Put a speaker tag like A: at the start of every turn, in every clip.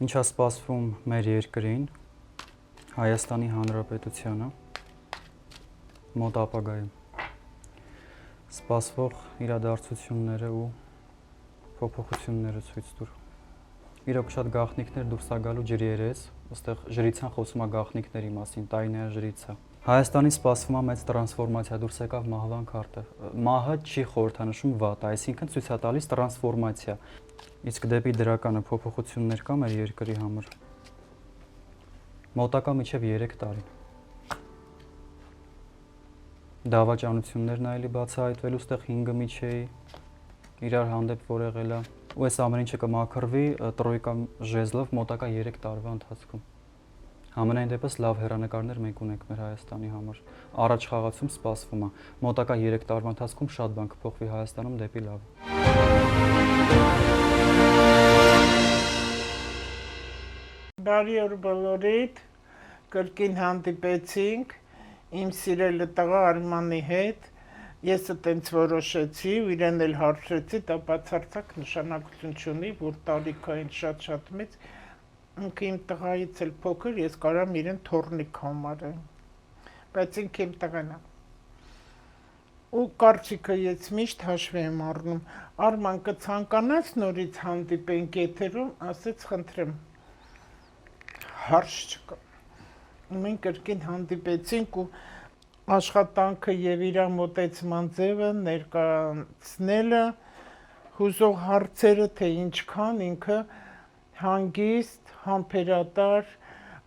A: Ինչ է սպասվում մեր երկրին, Հայաստանի Հանրապետությանը, մոտ ապագայում։ Սպասվող իրադարձությունները ու փոփոխությունները ցույց տուր։ Իրոք շատ գաղտնիքներ դուրս է գալու ջրի երես, այստեղ ջրիցան խոսում է գաղտնիքների մասին, տարիներ ջրիցը։ Հայաստանի սպասվում է մեծ տրանսֆորմացիա, դուրս եկավ մահվան քարտը։ Մահը չի խորհրդանշում վատ, այսինքն ցույց է տալիս տրանսֆորմացիա։ Իսկ դեպի դրականը փոփոխություններ կա մեր երկրի համար։ Մոտակա մինչև 3 տարի։ Դավաճանություններն այլի բացահայտվելու ստեղ 5 միջեի իրար հանդեպ որ եղել է, ու այս ամեն ինչը կմաքրվի տրոյկա ժեզլով մոտակա 3 տարվա ընթացքում։ Համենայն դեպս լավ հեռանկարներ մենք ունենք մեր Հայաստանի համար։ Առաջ խաղացում սպասվում է մոտակա 3 տարվա ընթացքում շատ բան կփոխվի Հայաստանում դեպի լավ։
B: Բարի օր բոլորիդ, կրկին հանդիպեցինք իմ սիրելի տղա Արմանի հետ, ես այտենց որոշեցի ու իրեն էլ հարցրեցի, դա բացարձակ նշանակություն չունի, որ տարիքային շատ մեծ, ինքը իմ տղայից էլ փոքր, ես կարամ իրեն թոռնիկ համարեմ, բայց ինքը իմ տղան է։ Ու կարծիքը ես միշտ հաշվի եմ առնում, Արման կցանկանաս նորից հանդիպենք եթերում, ասեց խնդրեմ, հարց չկա։ Մենք կրկին հանդիպեցինք ու աշխատանքը եւ իր մոտեցման ձևը ներկայացնելը, հուզող հարցերը, թե ինչքան ինքը հանգիստ, համբերատար,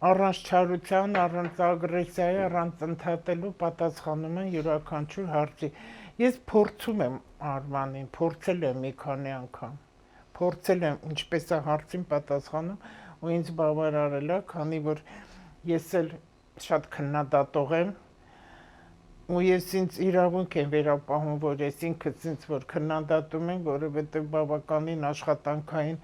B: առանց չարության, առանց ագրեսիայի, առանց ընդհատելու պատասխանում են յուրաքանչյուր հարցի։ Ես փորձում եմ Արմանին, փորձել եմ մի քանի անգամ, փորձել եմ ինչպես է հարցին պատասխանում ու ինձ բավարարել է, քանի որ ես էլ շատ քննադատող եմ ու ես ինձ իրավունք եմ վերապահում, որ ես ինքս ինձ որ քննադատում եմ, որովհետև բավականին աշխատանքային,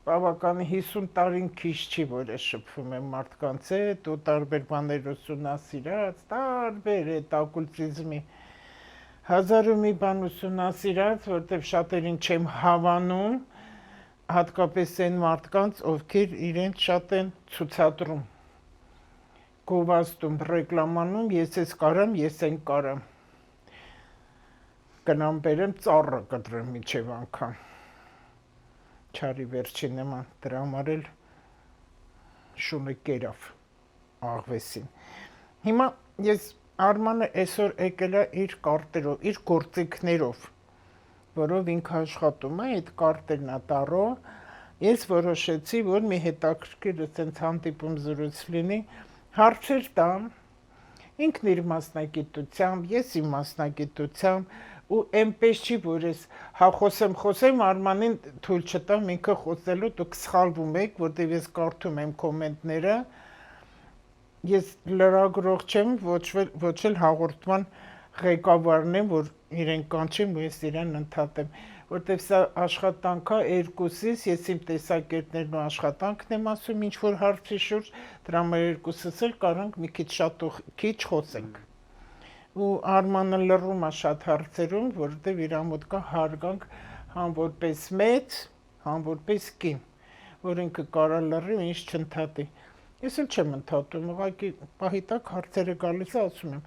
B: բավականին 50 տարին քիչ չի, որ ես շփվում եմ մարդկանց հետ ու տարբեր բաներ ուսումնասիրած, տարբեր այդ օկուլտիզմի հազար ու մի բան ուսումնասիրած, որտեղ շատերին չեմ հավանում, հատկապես այն մարդկանց, ովքեր իրենց շատ են ցուցադրում, գովազդում, ռեկլամանում, ես ես կարամ, ես են կարամ, կնամ բերեմ ծառը կտրեմ միջև անգամ, չարի վերջի նման, դրա համար էլ շունը կերավ աղվեսին։ Հիմա ես Արմանը այսօր եկել է իր կարտերով, իր գործիքներով, որով ինքը աշխատում է, այդ կարտերն է տառով, ես որոշեցի, որ մի հետաքրքիր այդպես հանդիպում զրույց լինի, հարցեր տամ, ինքն իր մասնագիտությամբ, ես իմ մասնագիտությամբ ու այնպես չի, որ ես հա խոսեմ Արմանին թույլ չտամ ինքը խոսելու, դուք սխալվում եք, որտեղ ես կարդում եմ կոմենտները, ես լրագրող չեմ, ոչ էլ հաղորդման ղեկավարն եմ, որ իրեն կանչեմ ու ես իրեն ընդհատեմ, որտեղ սա աշխատանք է երկուսիս, ես իմ տեսակետներն ու աշխատանքն եմ ասում ինչ-որ հարցի շուրջ, դրա համար երկուսս էլ կարանք մի քիչ շատ քիչ խոսենք։ Ու Արմանը լռում է շատ հարցերում, որտեղ իր մոտ կա հարգանք համ որպես մեծ, համ որպես կին, որ ինքը կարա լռի ու ինչ չընդհատի։ Ես էլ չեմ ընդհատում, ուղղակի պահի տակ հարցերը գալիս է, ասում եմ։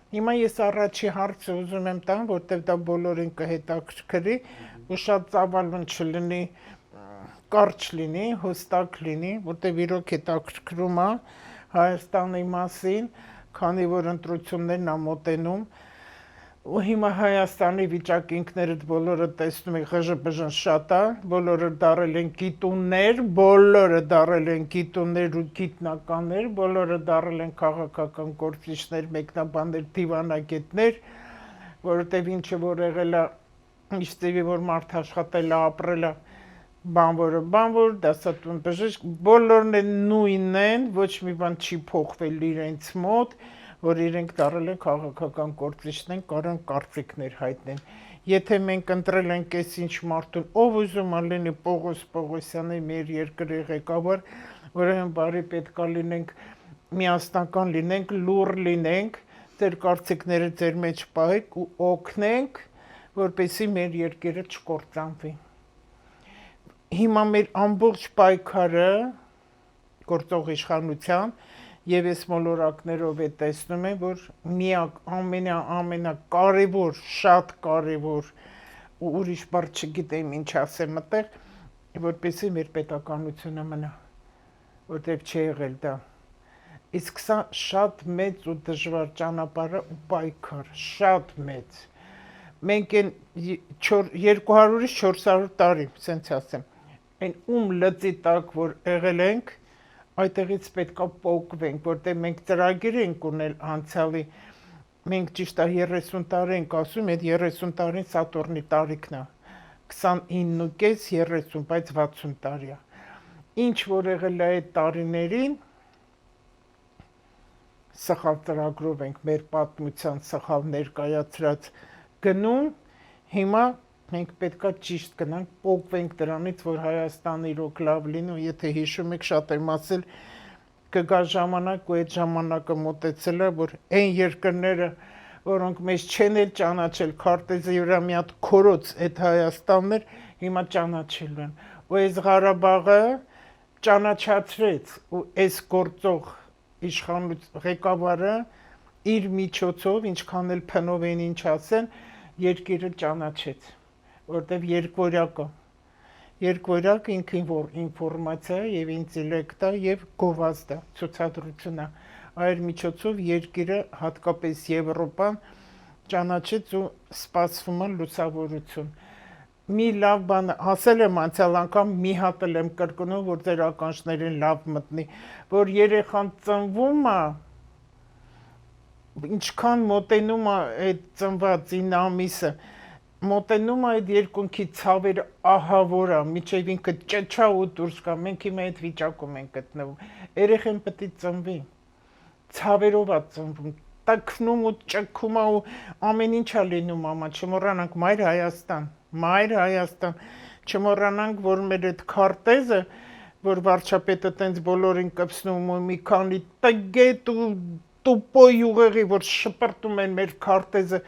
B: Հիմա ես առաջի հարցը ուզում եմ տամ, որտեղ դա բոլորին կհետաքրքրի ու շատ ծավալուն չլինի, կարճ լինի, հստակ լինի, որտեղ իրոք հետաքրքրում է Հայաստանի մասին, քանի որ ընտրություններն է մոտենում, ու հիմա Հայաստանի վիճակը ինքներդ բոլորը տեսնում եք, ղժբժն շատ է, բոլորը դարել են գիտուններ, բոլորը դարել են գիտուններ ու գիտնականներ, բոլորը դարել են քաղաքական գործիչներ, մեկնաբաններ, դիվանագետներ, որովհետև ինչը որ եղել է, իստևի որ մարդ աշխատել է, ապրել է, բանվոր, դասատուն բժիշկ, բոլորն են նույնն են, ոչ մի բան չի փոխվել իրենց մոտ, որ իրենք դարել են քաղաքական գործիչներ, կարան կարծիքներ հայտնեն։ Եթե մենք ընտրել ենք այս ինչ մարդուն, ով ուզում է լինի Պողոս Պողոսյանի մեր երկրի ղեկավար, ուրեմն բարի պետք է լինենք միասնական լինենք, լուռ լինենք, ձեր կարծիքները ձեր մեջ պահեք ու օգնենք, որպեսզի մեր երկիրը չկործանվի։ Հիմա մեր ամբողջ պայքարը գործող իշխանության եւ ես մոլորակներով է տեսնում եմ, որ միակ ամենակարևոր, շատ կարևոր ու ուրիշ բառ չգիտեմ ինչ ասեմ այդտեղ, որպեսզի մեր պետականությունը մնա, որտեղ չի եղել դա։ Իսկ սա շատ մեծ ու դժվար ճանապարհ ու պայքար, շատ մեծ։ Մենք են 200-ից 400 տարի, ասենց ասեմ, այն լծի տակ, որ եղել ենք, այդտեղից պետքա պոկվենք, որտեղ մենք ծրագիր ենք ունել անցյալի, մենք ճիշտ է 30 տարի ենք ասում, այդ 30 տարին Սատուրնի տարիքն է, 29.5 30, բայց 60 տարի է։ Ինչ որ եղել է այդ տարիներին, սխալ ծրագրով ենք մեր պատմության սխալ ներկայացրած գնում, հիմա մենք պետքա ճիշտ գնանք, պոկվենք դրանից, որ Հայաստանը իրոք լավ լինի, ու եթե հիշում եք, շատ եմ ասել, կգա ժամանակ, ու այդ ժամանակը մոտեցել է, որ այն երկրները, որոնք մեզ չեն էլ ճանաչել, քարտեզի վրա մի հատ քորոց այդ Հայաստանն էր, հիմա ճանաչելու են։ Ու այս Ղարաբաղը ճանաչացրեց, ու այս գործող ղեկավարը իր միջոցով, ինչքան էլ փնով են ինչ ասեն, երկիրը ճանաչեց, որտեվ երկվորյակը ինքին որ ինֆորմացիա եւ ինտելեկտա եւ գովազդ է, ցուցադրություն է, այդ միջոցով երկիրը հատկապես Եվրոպան ճանաչեց ու սպասվում է լուսավորություն։ Մի լավ բան ասել եմ անցյալ անգամ, մի հատ եմ կրկնում, որ ձեր ականջներին լավ մտնի, որ երեխան ծնվում է, ինչքան մոտենում է այդ ծնված 9 ամիսը, մոտենում է այդ երկունքի ցավերը ահավոր է, միջև ինքը ճճա ու դուրս գա, մենք հիմա այդ վիճակում ենք գտնվում, երեխան պետք է ծնվի, ցավերով է ծնվում, տքնում ու ճգում է ու ամեն ինչ է լինում, մամա, չմոռանանք, մայր Հայաստան, չմոռանանք, որ մեր այդ քարտեզը, որ վարչապետը տենց բոլորին կպցնում ու մի քանի տգետ ու տուպոյ ուղեղի, որ շպրտում են մեր քարտեզը,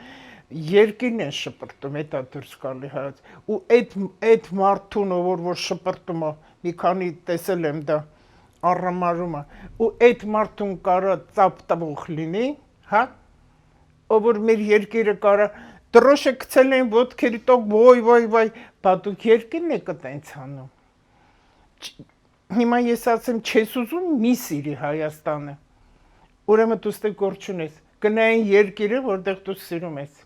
B: երկիրն են շպրտում, այդ է դուրս գալի հայաց, ու այդ մարդուն, որ շպրտում է, մի քանի տեսել եմ դա, առամարում է, ու այդ մարդուն կարա ծապ տվող լինի, հա, ով որ մեր երկիրը կարա, դրոշը գցել են ոտքերի տակ, ոյ, բա դուք երկիրն եք տենց անում։ Հիմա ես ասեմ, չես ուզում մի սիրի Հայաստանը, ուրեմն դու ստե գործ չունես, գնային երկիրը, որտեղ դու սիրում ես։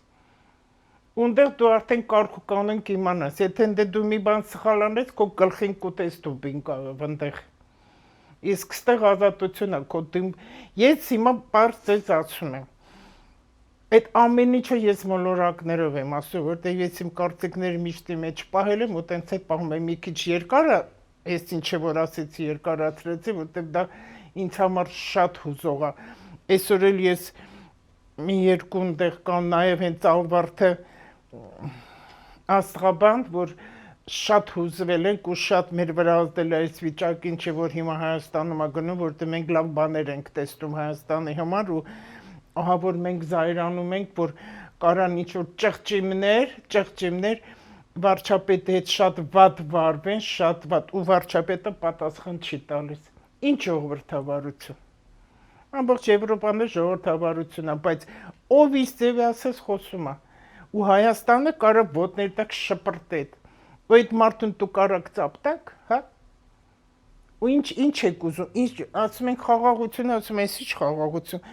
B: Ունդեղ դու արդեն կարգ ու կանոն կիմանաս, եթե դու մի բան սխալ անես, քո գլխին կուտես դուբին այնտեղ։ Իսկ ստեղ ազատություն է, ես հիմա բարձ ձեզ ասում եմ։ Այդ ամեն ինչը ես մոլորակներով եմ ասում, որտեղ ես իմ կարծիքների միշտի մեջ պահել եմ, ու տենց է պահում եմ, մի քիչ երկար է, ես ինչը որ ասեցի երկարացրեցի, որտեղ դա ինձ համար շատ հուզող է։ Այսօր էլ ես մի երկու տեղ կան նաև հենց Ալվարդը աստղաբանդ, որ շատ հուզվել ենք ու շատ մեր վրա ազդել է այս վիճակին, չէ որ հիմա Հայաստանում է գնում, որտեղ մենք լավ բաներ ենք տեսնում Հայաստանի համար ու ահա որ մենք զայրանում ենք, որ կարան ինչ-որ ճղճիմներ վարչապետի հետ շատ վատ վարվեն, շատ վատ, ու վարչապետը պատասխան չի տալիս։ Ինչ ժողովրդավարություն։ Ամբողջ Եվրոպան է ժողովրդավարություն է, բայց ով իս ձևի ասես խոսում է։ Ու Հայաստանը կարա ոտների տակ շպրտել։ Ու այդ մարդուն դու կարաք ծապտակ, հա։ Ու ինչ եք ուզում, ասում ենք խաղաղություն, ասում ես ինչ խաղաղություն։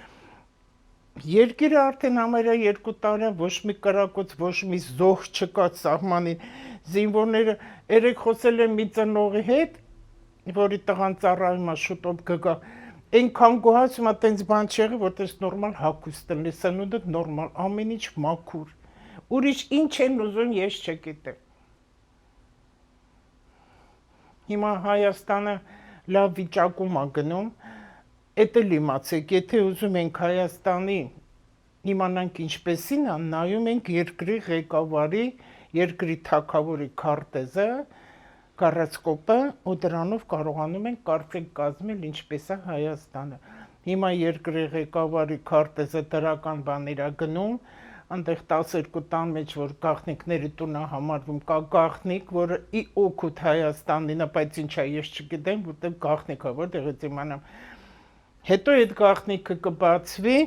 B: Երկիրը արդեն համարյա 2 տարի ոչ մի կրակոց, ոչ մի զոհ չկա սահմանին։ Զինվորները երեք խոսել են մի ծնողի հետ, որի տղան ծառայում է շուտով կգա։ Այնքան գոհացում է տենց բան չեղի, որտես նորմալ հագուստ լինի, սնունդը նորմալ, ամեն ինչ մաքուր։ Ուրիշ ինչ են ուզում, ես չգիտեմ։ Հիմա Հայաստանը լավ վիճակում է գնում, էդ էլ իմացեք, եթե ուզում ենք Հայաստանի իմանանք ինչպեսին է, նայում ենք երկրի ղեկավարի, երկրի թագավորի քարտեզը, գարացկոպը ու դրանով կարողանում ենք կարծիք կազմել ինչպես է Հայաստանը։ Հիմա երկրի ղեկավարի քարտեզը դրական բաներ է գնում, այնտեղ 12 տան մեջ որ գաղտնիքների տունը համարվում կա գաղտնիք, որը ի օգուտ Հայաստանին է, բայց ինչա ես չգիտեմ, որտեղ գաղտնիք է, որտեղից իմանամ։ Հետո այդ գաղտնիքը կբացվի,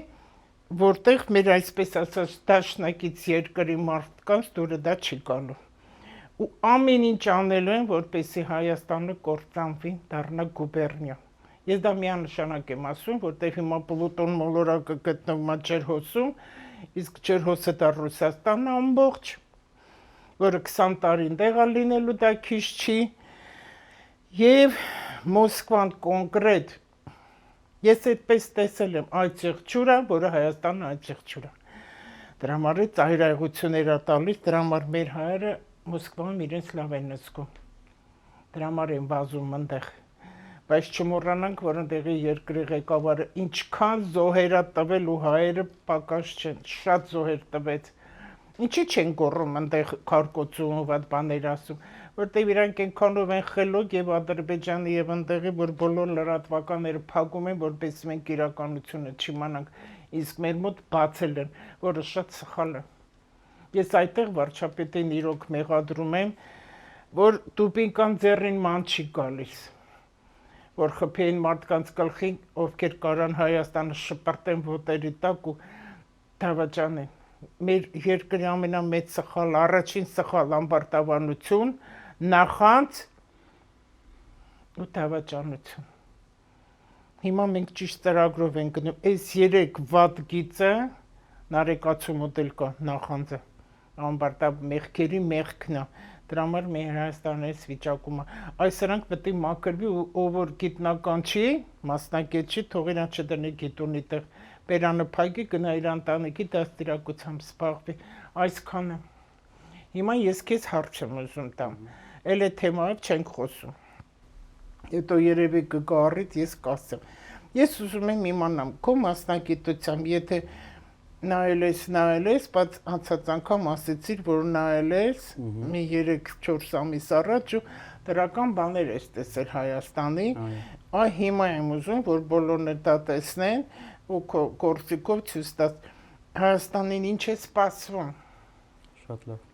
B: որտեղ մեր այսպես ասած դաշնակից երկրի մարդկանց դուրը դա չի գալու։ Ու ամեն ինչ անելու են, որպեսզի Հայաստանը կործանվի, դառնա գուբերնիա։ Ես դա միանշանակ եմ ասում, որտեղ հիմա Պլուտոն մոլորակը գտնվում է Ջերհոսում, իսկ Ջերհոսը դա Ռուսաստանն ամբողջ, որը 20 տարին տեղա լինելու դա քիչ չի, եւ Մոսկվան կոնկրետ ես այդպես տեսել եմ այդ եղջյուրը, որը Հայաստանը այդ եղջյուրը։ Դրա համար ծայրահեղություններ է տալիս, դրա համար մեր հայերը Մոսկվայում իրենց լավ են զգում։ Դրա համար են վազում այնտեղ։ Բայց չմոռանանք, որ այնտեղի երկրի ղեկավարը ինչքան զոհեր է տվել ու հայերը պակաս չեն, շատ զոհեր տվեց։ Ինչի չեն գոռում այնտեղ քարկոծում ու այդ բաներ ասում, որտեղ իրանք այնքանով են խելոք եւ Ադրբեջանի եւ այնտեղի, որ բոլոր լրատվականները փակում են, որպես մենք իրականությունը չիմանանք, իսկ մեր մոտ բացել են, որը շատ սխալ է։ Ես այդտեղ վարչապետին իրոք մեղադրում եմ, որ դուպինկան ձեռին ման չի գալիս, որ խփեին մարդկանց գլխին, ովքեր կարան Հայաստանը շպրտեն ոտերի տակ ու դավաճանեն։ Մեր երկրի ամենամեծ սխալ, առաջին սխալ ամբարտավանություն, նախանց ու դավաճանություն։ Հիմա մենք ճիշտ ծրագրով ենք գնում, այս 3 վատ գիծը նարեկացու մոդել կա նախանձը, ամբարտավ մեղքերի մեղքն է։ Դրա համար մեր Հայաստանը այս վիճակում է։ Այս սրանք պետք է մաքրվի ու ով որ գիտնական չի, մասնակից չի, թող իրան չդնի գիտունի տեղ, բերանը փակի, գնա իր ընտանիքի դաստիարակությամբ զբաղվի։ Այսքանը։ Հիմա ես քեզ հարց եմ ուզում տամ։ Էլ է թեմայով չենք խոսում։ Հետո երևի կգա առիթ ես կասեմ։ Ես ուզում եմ իմանամ քո մասնագիտությամբ, եթե նայել ես, բայց անցած անգամ ասեցիր, որ նայել ես մի 3-4 ամիս առաջ ու դրական բաներ ես տեսել Հայաստանի, այ հիմա եմ ուզում, որ բոլորն դա տեսնեն ու կորսիկով ցույց տաս Հայաստանին ինչ է սպասվում։
A: Շատ լավ։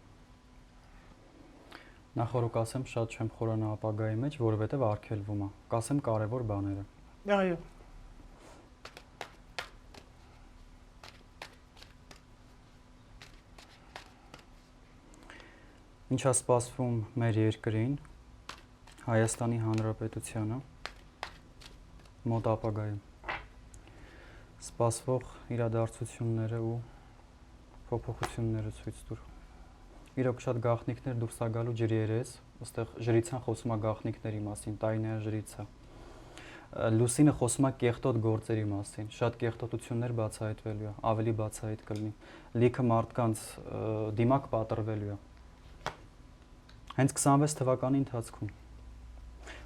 A: Նախորդ կասեմ, շատ չեմ խորանա ապագայի մեջ, որովհետև արգելվում է։ Կասեմ կարևոր բաները։
B: Այո։
A: Ինչ է սպասվում մեր երկրին, Հայաստանի Հանրապետությանը, մոտ ապագայում։ Սպասվող իրադարձությունները ու փոփոխությունները ցույց տուր։ Իրոք շատ գաղտնիքներ դուրս է գալու ջրի երես, այստեղ ջրիցան խոսում է գաղտնիքների մասին, տայնային ջրիցը։ Լուսինը խոսում է կեղտոտ գործերի մասին, շատ կեղտոտություններ բացահայտվելու է, ավելի բացահայտ կլինի։ Լիքը մարդկանց դիմակ պատրվելու է։ Հենց 26 թվականի ընթացքում։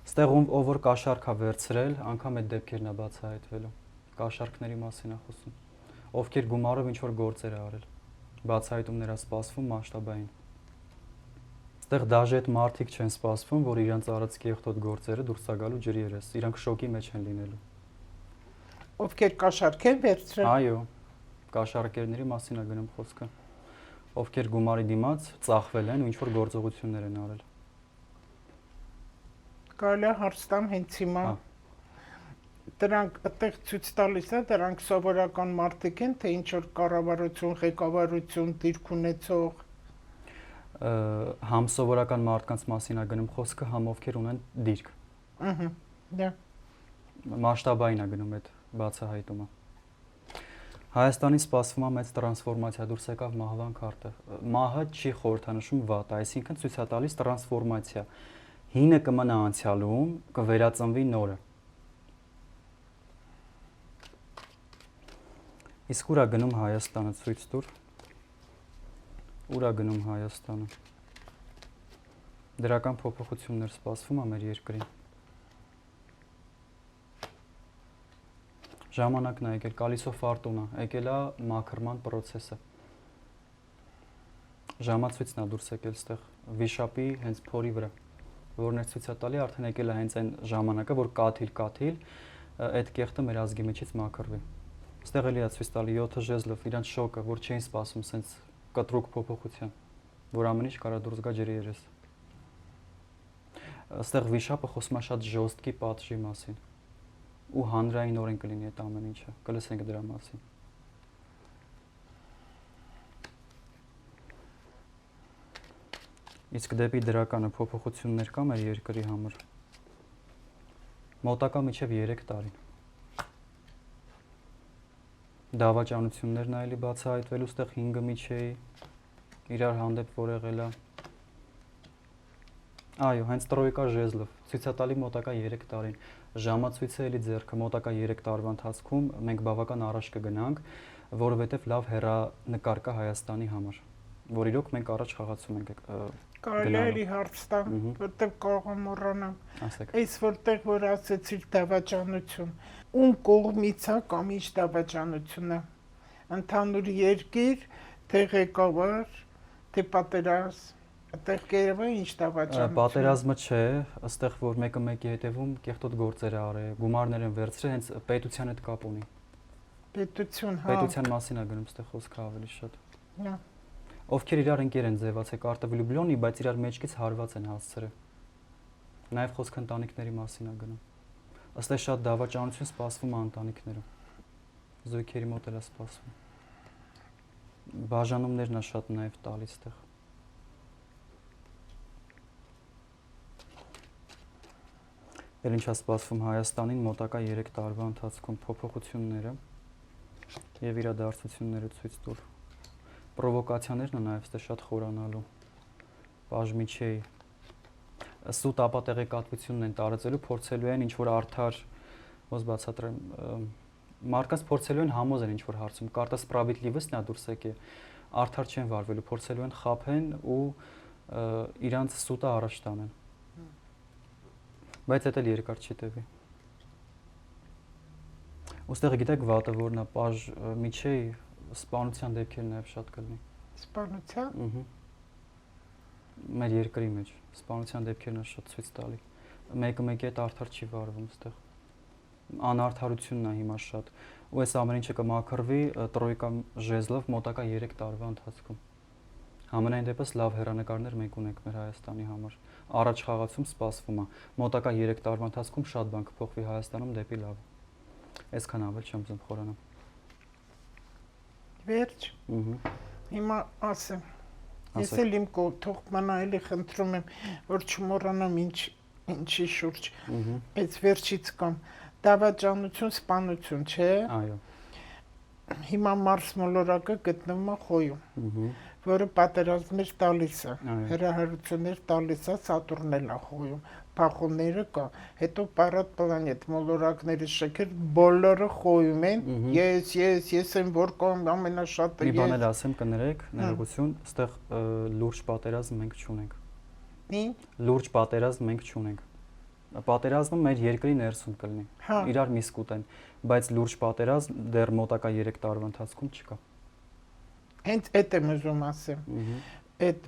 A: Ստեղ ով որ կաշառք է վերցրել, անգամ այդ դեպքերն է բացահայտվելու։ Կաշառքների մասին է խոսում։ Ովքեր գումարով ինչ որ գործեր է արել։ Բացահայտումներ է սպասվում մասշտաբային։ Ստեղ դաժե այդ մարդիկ չեն սպասվում, որ իրանց արած կեղտոտ գործերը դուրս է գալու ջրի երես, իրանք շոկի մեջ են լինելու։
B: Ովքեր կաշառք են վերցրել։
A: Այո, կաշառքերների մասին է գնում խոսքը։ Ովքեր գումարի դիմաց ծախվել են ու ինչ որ գործողություններ են արել։
B: Կարելի է հարց տամ հենց հիմա։ Դրանք այդտեղ ցույց տալիս է, դրանք սովորական մարդիկ են, թե ինչ որ կառավարություն, ղեկավարություն, դիրք ունեցող։
A: Համ սովորական մարդկանց մասին է գնում խոսքը, համ ովքեր ունեն դիրք։
B: Ահա, դա։
A: Մասշտաբային է գնում այդ բացահայտումը։ Հայաստանի սպասվում է մեծ տրանսֆորմացիա, դուրս եկավ մահվան քարտը։ Մահը չի խորհրդանշում վատ, այսինքն ցույց է տալիս տրանսֆորմացիա։ Հինը կմնա անցյալում, կվերածնվի նորը։ Իսկ ուր է գնում Հայաստանը, ցույց տուր։ Ուր է գնում Հայաստանը։ Դրական փոփոխություններ սպասվում է մեր երկրին։ Ժամանակն է եկել, կալիսով ֆարտունա, եկել է մաքրման process-ը։ Ժամացույցն է դուրս եկել ստեղ վիշապի հենց փորի վրա, որն է ցույց տալի արդեն եկել է հենց այն ժամանակը, որ կաթիլ այդ կեղտը մեր ազգի մեջից մաքրվի։ Ստեղ էլի է ցույց տալի 7 ժեզլով իրանց շոկը, որ չէին սպասում սենց կտրուկ փոփոխության, որ ամեն ինչ կարա դուրս գա ջրի երես։ Ստեղ վիշապը խոսում է շատ ժոստկի պատժի մասին։ Ու հանրայինորեն կլինի այդ ամեն ինչը, կլսենք դրա մասին։ Իսկ դեպի դրականը փոփոխություններ կա մեր երկրի համար։ Մոտակա միջև 3 տարին։ Դավաճանություններն այլի բացահայտվելու ստեղ 5 միջեի իրար հանդեպ որ եղել է։ Այո, հենց տրոյկա ժեզլով ցույց է տալի մոտակա 3 տարին։ Ժամացույցը էլի ձեռքը մոտակա 3 տարվա ընթացքում մենք բավական առաջ կգնանք, որովհետև լավ հեռանկար կա Հայաստանի համար, որ իրոք մենք առաջ խաղացում ենք։
B: Կարելի է հարց տամ, որտեղ կարող եմ մոռանամ։ Այս որտեղ որ ասեցիր դավաճանություն, ում կողմից է կամ ինչ դավաճանություն է։ Ընդհանուր երկիր, թե ղեկավար, թե պատերազմ, այդտեղ կերևա ինչ դավաճանություն։
A: Պատերազմը չէ, ըստեղ որ մեկը մեկի հետևում կեղտոտ գործեր է արել, գումարներ են վերցրել, հենց պետության հետ կապ ունի։
B: Պետություն, հա։
A: Պետության մասին է գնում ստեղ խոսքը ավելի շատ։
B: Հա։
A: Ովքեր իրար ընկեր են ձևացել կարտը վլյուբլյոնի, բայց իրար մեջքից հարված են հասցրել։ Նաև խոսքը ընտանիքների մասին է գնում։ Ըստ շատ դավաճանություն սպասվում է ընտանիքներում։ Զույգերի մոտ էլ է սպասվում։ Բաժանումներն է շատ նաև տալիս այդտեղ։ Էլ ինչ է սպասվում Հայաստանին մոտակա 3 տարվա ընթացքում փոփոխությունները եւ իրադարձությունները ցույց տուր։ Պրովոկացիաներն են նաև շատ խորանալու։ Բաժմիչեի սուտ ապատեղեկատվությունն են տարածելու, փորձելու են ինչ-որ արդար, ոնց բացատրեմ, մարդկանց փորձելու են համոզել ինչ-որ հարցում, կարտա սպրավիդլիվսն է դուրս եկե, արդար չեն վարվելու, փորձելու են խաբեն ու իրանց սուտը առաջ տանեն։ Բայց դա էլ երկար չի տևի։ Ոստեղ գիտեք վատը որն է, բաժմիչեի սպանության դեպքեր նաև շատ կլինի։
B: Սպանության։
A: Մեր երկրի մեջ սպանության դեպքերն է շատ ցույց տալի։ Մեկը մեկի հետ արդար չի վարվում այստեղ։ Անարդարությունն է հիմա շատ։ Ու այս ամեն ինչը կմաքրվի տրոյկա ժեզլով մոտակա 3 տարվա ընթացքում։ Համենայն դեպս լավ հեռանկարներ մենք ունենք մեր Հայաստանի համար։ Առաջ խաղացում սպասվում է։ Մոտակա 3 տարվա ընթացքում շատ բան կփոխվի Հայաստանում դեպի լավ։ Այսքան ավել չեմ ուզում խորանալ։
B: Վերջ։ Հիմա ասեմ։ Ես էլ իմ թող մնա էլի խնդրում եմ, որ չմոռանամ ինչի շուրջ։ Այս վերջից կամ դավաճանություն, սպանություն, չէ։
A: Այո։
B: Հիմա Մարս մոլորակը գտնվում է Խոյում, որը պատերազմներ տալիս է, հրահրություններ տալիս է, Սատուրնն է Խոյում, փախունները կա, հետո Պարատ պլանետ, մոլորակների շքեր բոլորը Խոյում են, ես եմ որ կամ ամենաշատը ես։
A: Մի բան էլ ասեմ, կներեք, ներողություն, այստեղ լուրջ պատերազմ մենք չունենք։
B: Ի՞։
A: Լուրջ պատերազմ մենք չունենք։ Պատերազմը մեր երկրի ներսում կլինի։ Իրար միսկուտ են, բայց լուրջ պատերազմ դեռ մոտակա 3 տարվա ընթացքում չկա։
B: Հենց այդ եմ ուզում ասեմ։ Այդ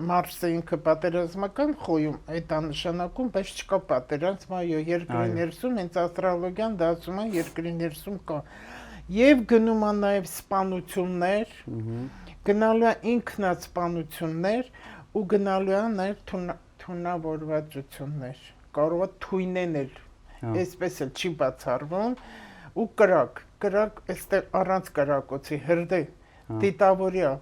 B: Մարսը ինքը պատերազմական Խոյում, այդ աննշանակում, բայց չկա պատերազմ, այո, երկրի ներսում, հենց աստրոլոգիան դա ասում է, երկրի ներսում կա։ Եվ գնում է նաև սպանություններ, գնալու է ինքնասպանություններ ու գնալու է նաև թունավորվածություններ։ Կարող է թույնեն էլ, այսպես էլ չի բացառվում, ու կրակ, այստեղ առանց կրակոցի, հրդե, դիտավորյալ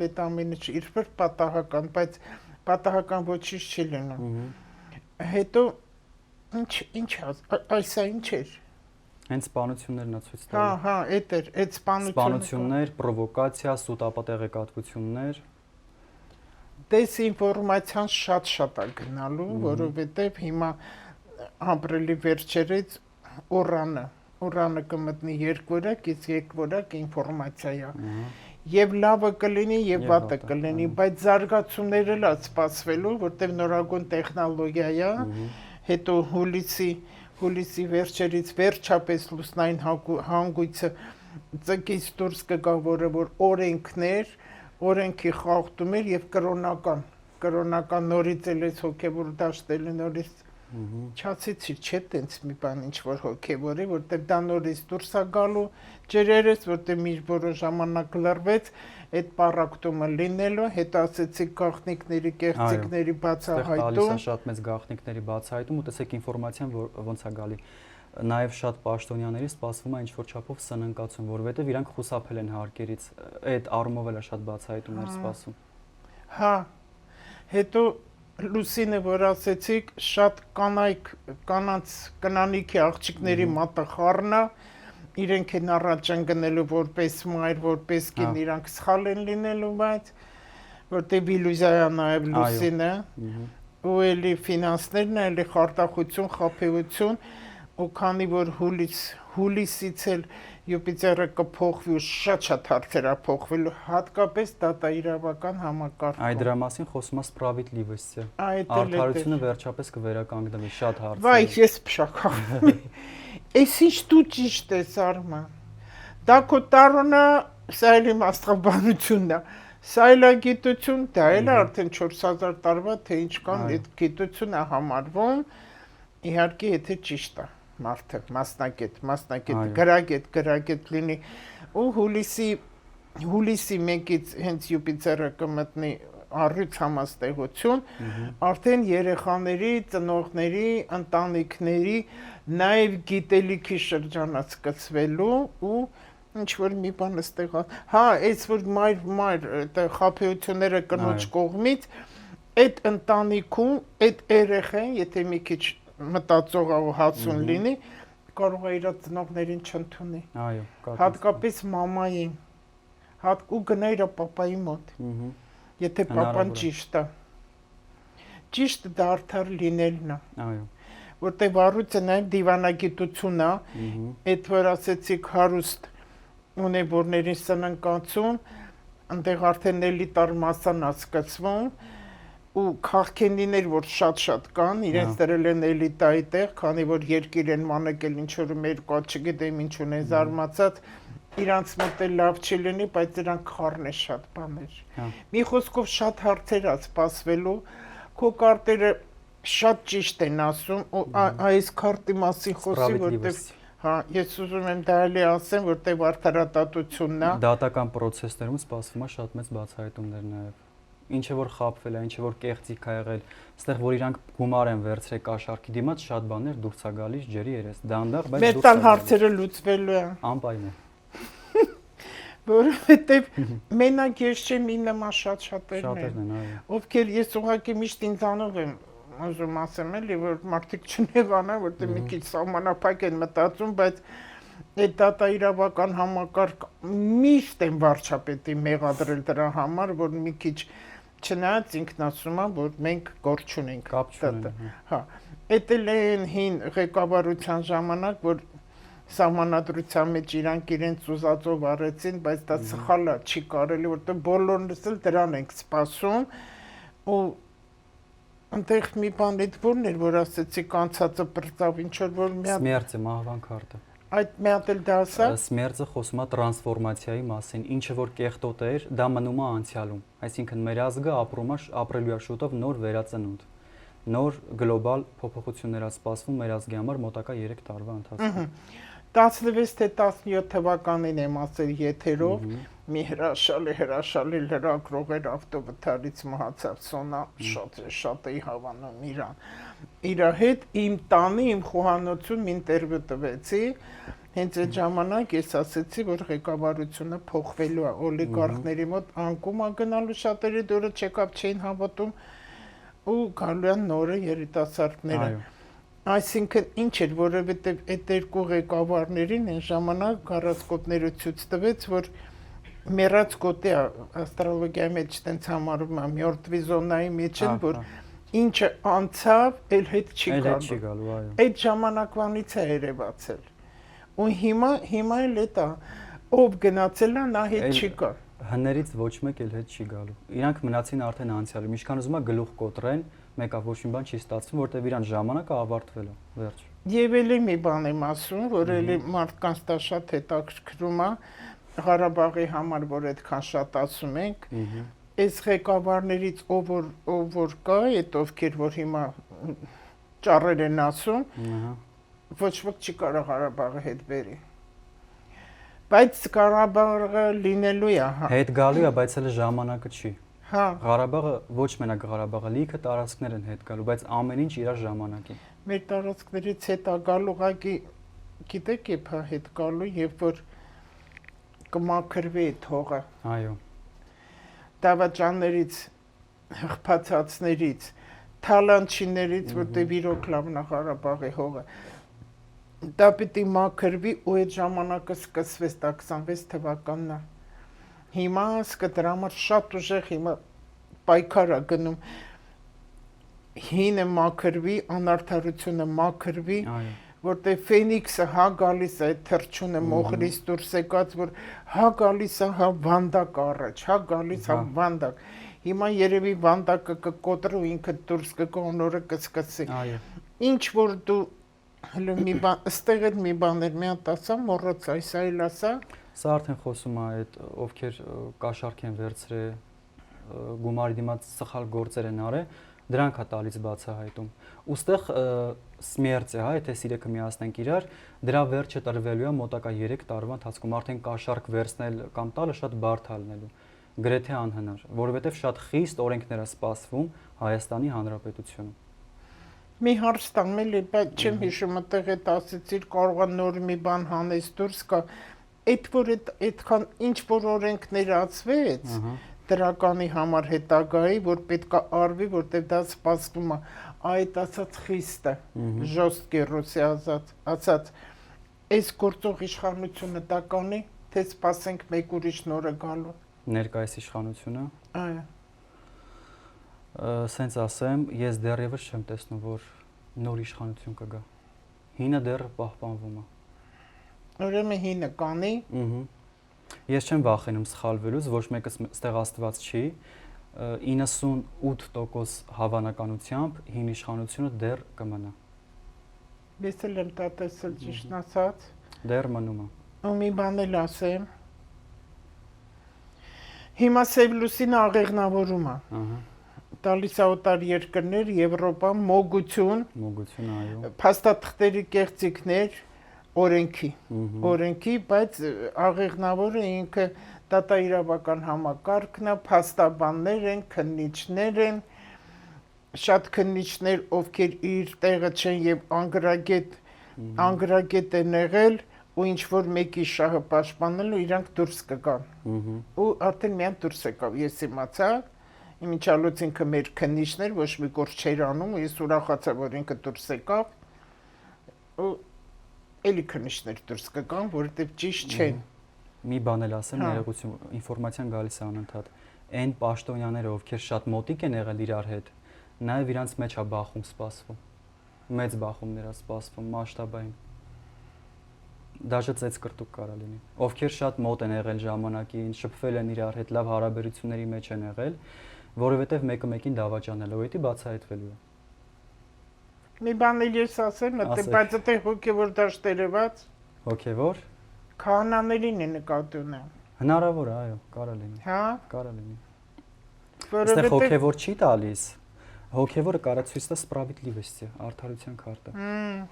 B: այդ ամենը չի, իրբեր պատահական, բայց պատահական ոչինչ չի լինում։ Հետո, ինչ այսա ինչ էր։
A: Հենց սպանություններն է ցույց տալի։
B: Հա, այդ էր, այդ
A: սպանություններ, պրովոկացիա, սուտ ապատեղեկատվություններ։
B: Դեզինֆորմացիան շատ է գնալու, որովհետև հիմա ապրիլի վերջերից Օրանը կմտնի երկվորակ, իսկ երկվորակ ինֆորմացիա է։ Եվ լավը կլինի, եւ վատը կլինի, բայց զարգացումներ էլ է սպասվելու, որտեղ նորագույն տեխնոլոգիա է, հետո հուլիսի վերջերից վերջապես լուսնային հանգույցը ծկից դուրս կգա, որը որ օրենքի խախտում էր եւ կրոնական նորից էլ էս հոգեվոր դաշտել նորից Չացեցի, չէ՞ տենց մի բան ինչ որ հոգևորի, որտեղ դա նորից դուրս է գալու ջրերից, որտեղ մի որոշ ժամանակ լրվեց, այդ պարակտումը լինելու, հետո ասեցի գաղտնիքների, կեղծիքների բացահայտում։
A: Տալիս է շատ մեծ գաղտնիքների բացահայտում ու տեսեք ինֆորմացիան ոնց է գալի։ Նաև շատ պաշտոնյաների սպասվում է ինչ-որ չափով սննկացում, որովհետև իրանք խուսափել են հարկերից, այդ առումով էլ է շատ բացահայտումներ սպասում։
B: Հա, հետո Լուսինը, որ ասեցիք, շատ կանանց կնանիքի աղջիկների մատախառնա, իրենք են առաջ են գնելու որպես մայր, որպես կին, իրանք սխալ են լինելու, բայց որտեղ իլյուզիա նաև Լուսինը, ու էլի ֆինանսներն էլի խարտախություն, խաբեություն, ու քանի որ հուլիսից էլ Յուպիտերը կփոխվի ու շատ հարցեր փոխվելու, հատկապես դատաիրավական համակարգում։
A: Այդ դրա մասին խոսում է սպրավիդլիվոստը։
B: Այդ
A: Արդարությունը վերջապես կվերականգնվի, շատ հարցեր։
B: Վայ, ես փշակա։ Էս ինչ դու ճիշտ ես Արման։ Դա քո տարոնը, սա էլ իմ աստղաբանությունն է։ Սա էլ է գիտություն, դա էլ արդեն 4000 տարվա թե ինչ կան, այդ գիտություն է համարվում, իհարկե եթե ճիշտ է։ Մարդը մասնակետ, գրագետ լինի ու հուլիսի 1-ից հենց Յուպիտերը կմտնի առյուծ համաստեղություն, արդեն երեխաների, ծնողների, ընտանիքների, նաև գիտելիքի շրջանը սկսվելու ու ինչ որ մի բան ստեղա։ Հա, այս որ մայր խաբեությունները կնոջ կողմից, այդ ընտանիքում, այդ երեխան, եթե մի քիչ մտածող ու հասուն լինի, կարող է իր ծնողներին չընդունի։
A: Այո,
B: հատկապես մամային, ու գնա իր պապայի մոտ, եթե պապան ճիշտ է։ Ճիշտ դա արդար լինելն է։
A: Այո։
B: Որտեղ վառույցը նաև դիվանագիտություն է, այդ որ ասեցիք հարուստ ունևորների սննկացում, այնտեղ արդեն էլիտար մասան է սկսվում, ու քաղաքենիներ, որ շատ կան, իրենց դրել են էլիտայի տեղ, քանի որ երկիր են մանեկել ինչ-որ երկու չգիտեմ ինչ ունեն զարմացած, իրանց մոտ էլ լավ չի լինի, բայց իրանք խառն է շատ բաներ։ Մի խոսքով շատ հարցեր է սպասվելու, քո կարտերը շատ ճիշտ են ասում, ու այս քարտի մասին խոսի, որտեղ հա, ես ուզում եմ դա էլի ասեմ, որտեղ արդարադատությունն է։
A: Դատական process-ներում սպասվում է շատ մեծ բացահայտումներ նաև։ Ինչը որ խաբվել է, ինչը որ կեղծիք ա եղել, այստեղ որ իրանք գումար են վերցրել կաշառքի դիմաց, շատ բաներ դուրս է գալիս ջրի երես, դանդաղ, բայց դուրս է
B: գալիս։ Մեր հարցերը լուծվելու են։
A: Անպայման։
B: Որովհետև մենակ ես չեմ, իմ նման շատերն
A: են, այո։
B: Ովքեր ես ուղղակի միշտ ինձանով եմ ուզում ասեմ էլի, որ մարդիկ չնեղանան, որտեղ մի քիչ սահմանափակ են մտածում, բայց այդ դատաիրավական համակարգ միշտ են վարչապետի մեղադրել դրա համար, որ մի քիչ չնայած ինքն ասում է, որ մենք գործ չունենք։
A: Կապ չունենք։
B: Հա, այդ էլ են հին ղեկավարության ժամանակ, որ սահմանադրության մեջ իրանք իրենց ուզածով արեցին, բայց դա սխալ է, չի կարելի, որտեղ բոլորս էլ դրան ենք սպասում ու այնտեղ մի բան այդ որն էր, որ ասեցի կանցածը բրծավ, ինչ որ մի հատ
A: Սմերձը մահվան քարտը։
B: Այդ մի հատ էլ դա ասա։
A: Սմերձը խոսում է տրանսֆորմացիայի մասին, ինչը որ կեղտոտ էր, դա մնում է անցյալում։ Այսինքն մեր ազգը ապրելու է շուտով նոր վերածնունդ։ Նոր գլոբալ փոփոխություններ է սպասվում մեր ազգի համար մոտակա 3 տարվա ընթացքում։
B: 16 թե 17 թվականին եմ ասել եթերով, մի հրաշալի լրագրող էր ավտովթարից մահացավ Սոնա, շատ էի հավանում իրան։ Իրա հետ իմ տանի, իմ խոհանոցում ինտերվյու տվեցի, հենց այդ ժամանակ ես ասեցի, որ ղեկավարությունը փոխվելու է, օլիգարխների մոտ անկում է գնալու, շատերի դուրը չեկապ չէին հավատում ու գալու են նորը երիտասարդները։ Այսինքն ինչ էր, որովհետև այդ երկու ղեկավարներին այն ժամանակ գարասկոպները ցույց տվեց, որ մեռած գոտի աստրոլոգիայի մեջ տենց համարում է մյորտվի զոնայի մեջ են, որ ինչը անցավ, էլ հետ չի գալու։ Այդ ժամանակվանից է երևացել։ Ու հիմա էլ էտա, ով գնացել է, նա հետ չի գա։
A: Հներից ոչ մեկ էլ հետ չի գալու։ Իրանք մնացին արդեն անցյալում, ինչքան ուզում է գլուխ կոտրեն, մեկը ոչ մի բան չի ստացվում, որտեղ իրան ժամանակը ավարտվել է, վերջ։
B: Եվ էլի մի բան եմ ասում, որ էլի մարդկանց դա շատ հետաքրքրում է, Ղարաբաղի համար, որ այդքան շատ ասում ենք, այս ղեկավարներից ով որ կա, այդ ովքեր որ հիմա ճառեր են ասում,
A: Ահա։
B: ոչ ոք չի կարող Ղարաբաղը հետ բերի։ Բայց Ղարաբաղը լինելու է,
A: Հետ գալու է, բայց հələ ժամանակը չի։
B: հա,
A: Ղարաբաղը ոչ մենակ Ղարաբաղը, լիքը տարածքներ են հետ գալու, բայց ամեն ինչ իր ժամանակին։
B: մեր տարածքներից հետ է գալու ուղղակի, գիտեք, երբ է հետ գալու, երբ որ կմաքրվի այդ հողը,
A: Այո։
B: դավաճաններից, հղբացածներից, թալանչիներից, որտեղ իրոք լավն է Ղարաբաղի հողը, դա պիտի մաքրվի ու այդ ժամանակը սկսվեց, դա 26 թվականն է։ Հիմա սկը դրա համար շատ ուժեղ հիմա պայքար է գնում, հինը մաքրվի, անարդարությունը մաքրվի,
A: Այո։
B: որտեղ Ֆենիքսը հա գալիս է այդ թրջունը մոխրից դուրս եկած, որ հա գալիս է հա վանդակ առաջ, հա գալիս հա վանդակ։ Հիմա երևի վանդակը կկոտրի ու ինքը դուրս կգա ու նորը կսկսի։
A: Այո։
B: Ինչ որ դու հələ մի բան, ըստեղ էլ մի բաներ մի հատ ասա, մոռաց այս այլ ասա։
A: Սա արդեն խոսում է այդ ովքեր կաշառք են վերցրել, գումարի դիմաց սխալ գործեր են արել, դրանք է տալիս բացահայտում։ Ոստեղ սմերձ է, հա, եթե սիրեքը միացնենք իրար, դրա վերջը տրվելու է մոտակա 3 տարվա ընթացքում, արդեն կաշառք վերցնել կամ տալը շատ բարդ է լինելու, գրեթե անհնար, որովհետև շատ խիստ օրենքներ է սպասվում Հայաստանի Հանրապետությունում։
B: Մի հարց տամ էլի, բայց չեմ հիշում, այդտեղ այդ ասեցիր, կարող է նոր մի բան հանես դուրս կա։ Այդ որ այդքան ինչ որ օրենքներ ածվեց, դրականի համար հետագայի, որ պետք է արվի, որտեղ դա սպասվում է, այդ ասած խիստ է, ժոստկի ռուսի ասած, այս գործող իշխանությունը դա կանի, թե սպասենք մեկ ուրիշ նորը գալու։
A: Ներկայիս իշխանությունը։
B: Այո։
A: Սենց ասեմ, ես դեռևս չեմ տեսնում, որ նոր իշխանություն կգա։ Հինը դեռ պահպանվում է։
B: Ուրեմն հինը կանի։
A: Ես չեմ վախենում սխալվելուց, ոչ մեկը ստեղ աստված չի։ 98% հավանականությամբ հին իշխանությունը դեռ կմնա։
B: Ես էլ եմ դա տեսել ճիշտ ասած։
A: Դեռ մնում է։
B: Ու մի բան էլ ասեմ։ Հիմա Սևլուսին աղեղնավորում է։
A: Ահա։
B: Տալիս օտար երկրներ, Եվրոպա, մոգություն,
A: այո։
B: Փաստաթղթերի կեղծիքներ, օրենքի, բայց աղեղնավորը ինքը դատաիրավական համակարգն է, փաստաբաններ են, քննիչներ են, շատ քննիչներ, ովքեր իր տեղը չեն եւ անգրագետ են եղել ու ինչ որ մեկի շահը պաշտպանել ու իրանք դուրս կգան։ Ու արդեն միան դուրս եկավ, ես իմացա։ Իմիջալոց ինքը մեր քննիչներ ոչ մի գործ չէր անում, ես ուրախացա, որ ինքը դուրս եկավ, ու էլի քննիչներ դուրս կգան, որովհետև ճիշտ չեն։
A: Մի բան էլ ասեմ, ներողություն, ինֆորմացիան գալիս է անընդհատ։ Այն պաշտոնյաները, ովքեր շատ մոտիկ են եղել իրար հետ, նաև իրանց մեջ է բախում սպասվում։ Մեծ բախումներ է սպասվում, մասշտաբային։ Դաժե ծեծ կրտուկ կարա լինի։ Ովքեր շատ մոտ են եղել ժամանակին, շփվել են իրար հետ, լավ հարաբերությունների մեջ են եղել, որովհետև մեկը մեկին դավաճանել է, ու դա բացահայտվելու է։
B: Մի բան էլ ես ասեմ, բայց այդտեղ հոգևոր դաշտերված։
A: Հոգևոր։
B: Քահանաներին է նկատի ունեմ։
A: Հնարավոր է, այո, կարա լինի։
B: Հա։
A: Կարա լինի։
B: Որովհետև
A: հոգևոր չի տալիս։ Հոգևորը կարա ցույց տա սպրավիդլիվոստի, արդարության քարտը։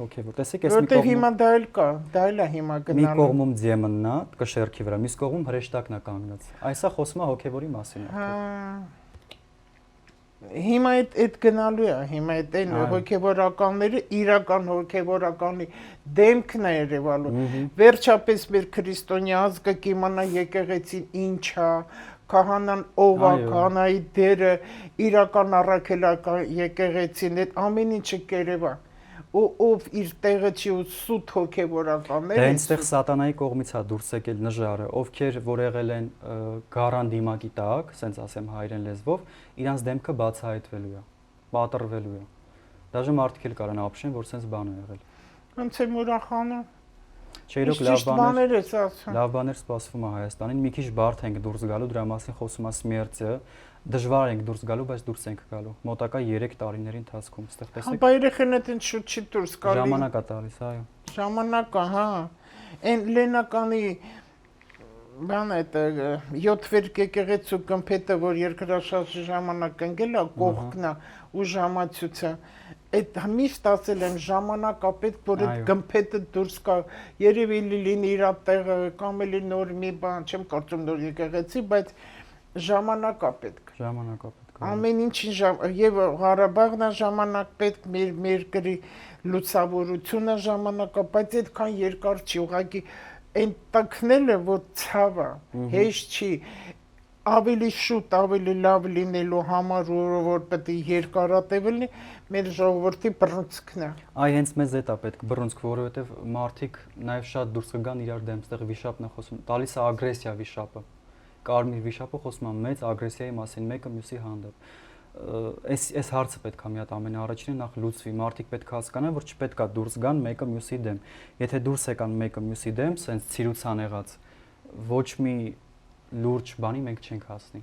A: Հոգևոր։ Տեսեք, այս մի
B: կողմում հիմա դա էլ կա, դա էլ է հիմա գնալու։
A: Մի կողմում ձեմնն է, կշերքի վրա, մյուս կողմում հրեշտակն է կանգնած։ Այսա խոսում է հոգևորի մասին։
B: Հա։ Հիմա այդ գնալու է, հիմա այդ այն հոգևորականները իրական հոգևորականի դեմքն է երևալու։ Վերջապես մեր քրիստոնյա ազգը կիմանա եկեղեցին ինչ է, քահանան ով է, քահանայի դերը, իրական առաքելական եկեղեցին, այդ ամեն ինչը կերևա։ Ու ով իր տեղը չի ու սուտ հոգևորականներ
A: են։ Դա այնտեղ սատանայի կողմից է դուրս եկել նժարը, ովքեր որ եղել են գարան դիմակի տակ, ասենց ասեմ հայերեն լեզվով, իրանց դեմքը բացահայտվելու է, պատռվելու է։ Դաժե մարդիկ էլ կարան ապշեն, որ ասենց բան է եղել։
B: Ոնց եմ ուրախանում։
A: Չէ, իրոք լավ բաներ սպասվում է Հայաստանին, մի քիչ բարդ ենք դուրս գալու, դրա մասին խոսում է Սմերձը, դժվար ենք դուրս գալու, բայց դուրս ենք գալու։ Մոտակա 3 տարիների ընթացքում, այստեղ տեսեք։
B: Հա, երեխեն այդ շուտ չի դուրս գալու։
A: Ժամանակ է տալիս, այո։
B: Ժամանակ է, հա։ Այն Լենականի բան այդ 7 վերք եկեղեցու գմփետը, որ երկրաշարժի ժամանակ ընկել է, կողքն է ու ժամացույցը։ այդ միշտ ասել եմ ժամանակա պետք, որ այդ
A: Այո։
B: գմփետը դուրս գա, երևի լինի իր տեղը, կամ էլի նոր մի բան, չեմ կարծում նոր եկեղեցի, բայց ժամանակա պետք։
A: Ժամանակա պետք է։
B: Ամեն ինչին եւ Ղարաբաղն է ժամանակ պետք, մեր գրի լուսավորությունը ժամանակա, բայց այդքան երկար չի, ուղղակի այն տակնելը, որ ցավա, հեշտ չի, ավելի շուտ, ավելի լավ լինելու համար, որ պետք է երկարատև լինի, մեր ժողովրդի բռունցքն է։
A: Այ հենց մեզ էտա պետք բռունցք, որովհետև մարդիկ նաև շատ դուրս կգան իրար դեմ, այդտեղ վիշապն է խոսում, տալիս է ագրեսիա վիշապը։ Կարմիր վիշապը խոսում է մեծ ագրեսիայի մասին, մեկը մյուսի հանդեպ։ Այս հարցը պետք է մի հատ ամենաառաջինը նախ լուծվի, մարդիկ պետք է հասկանան, որ չպետք է դուրս գան մեկը մյուսի դեմ։ Եթե դուրս եկան մեկը մյուսի դեմ, սենց ցիրուցան եղած, ոչ մի լուրջ բանի մենք չենք հասնի։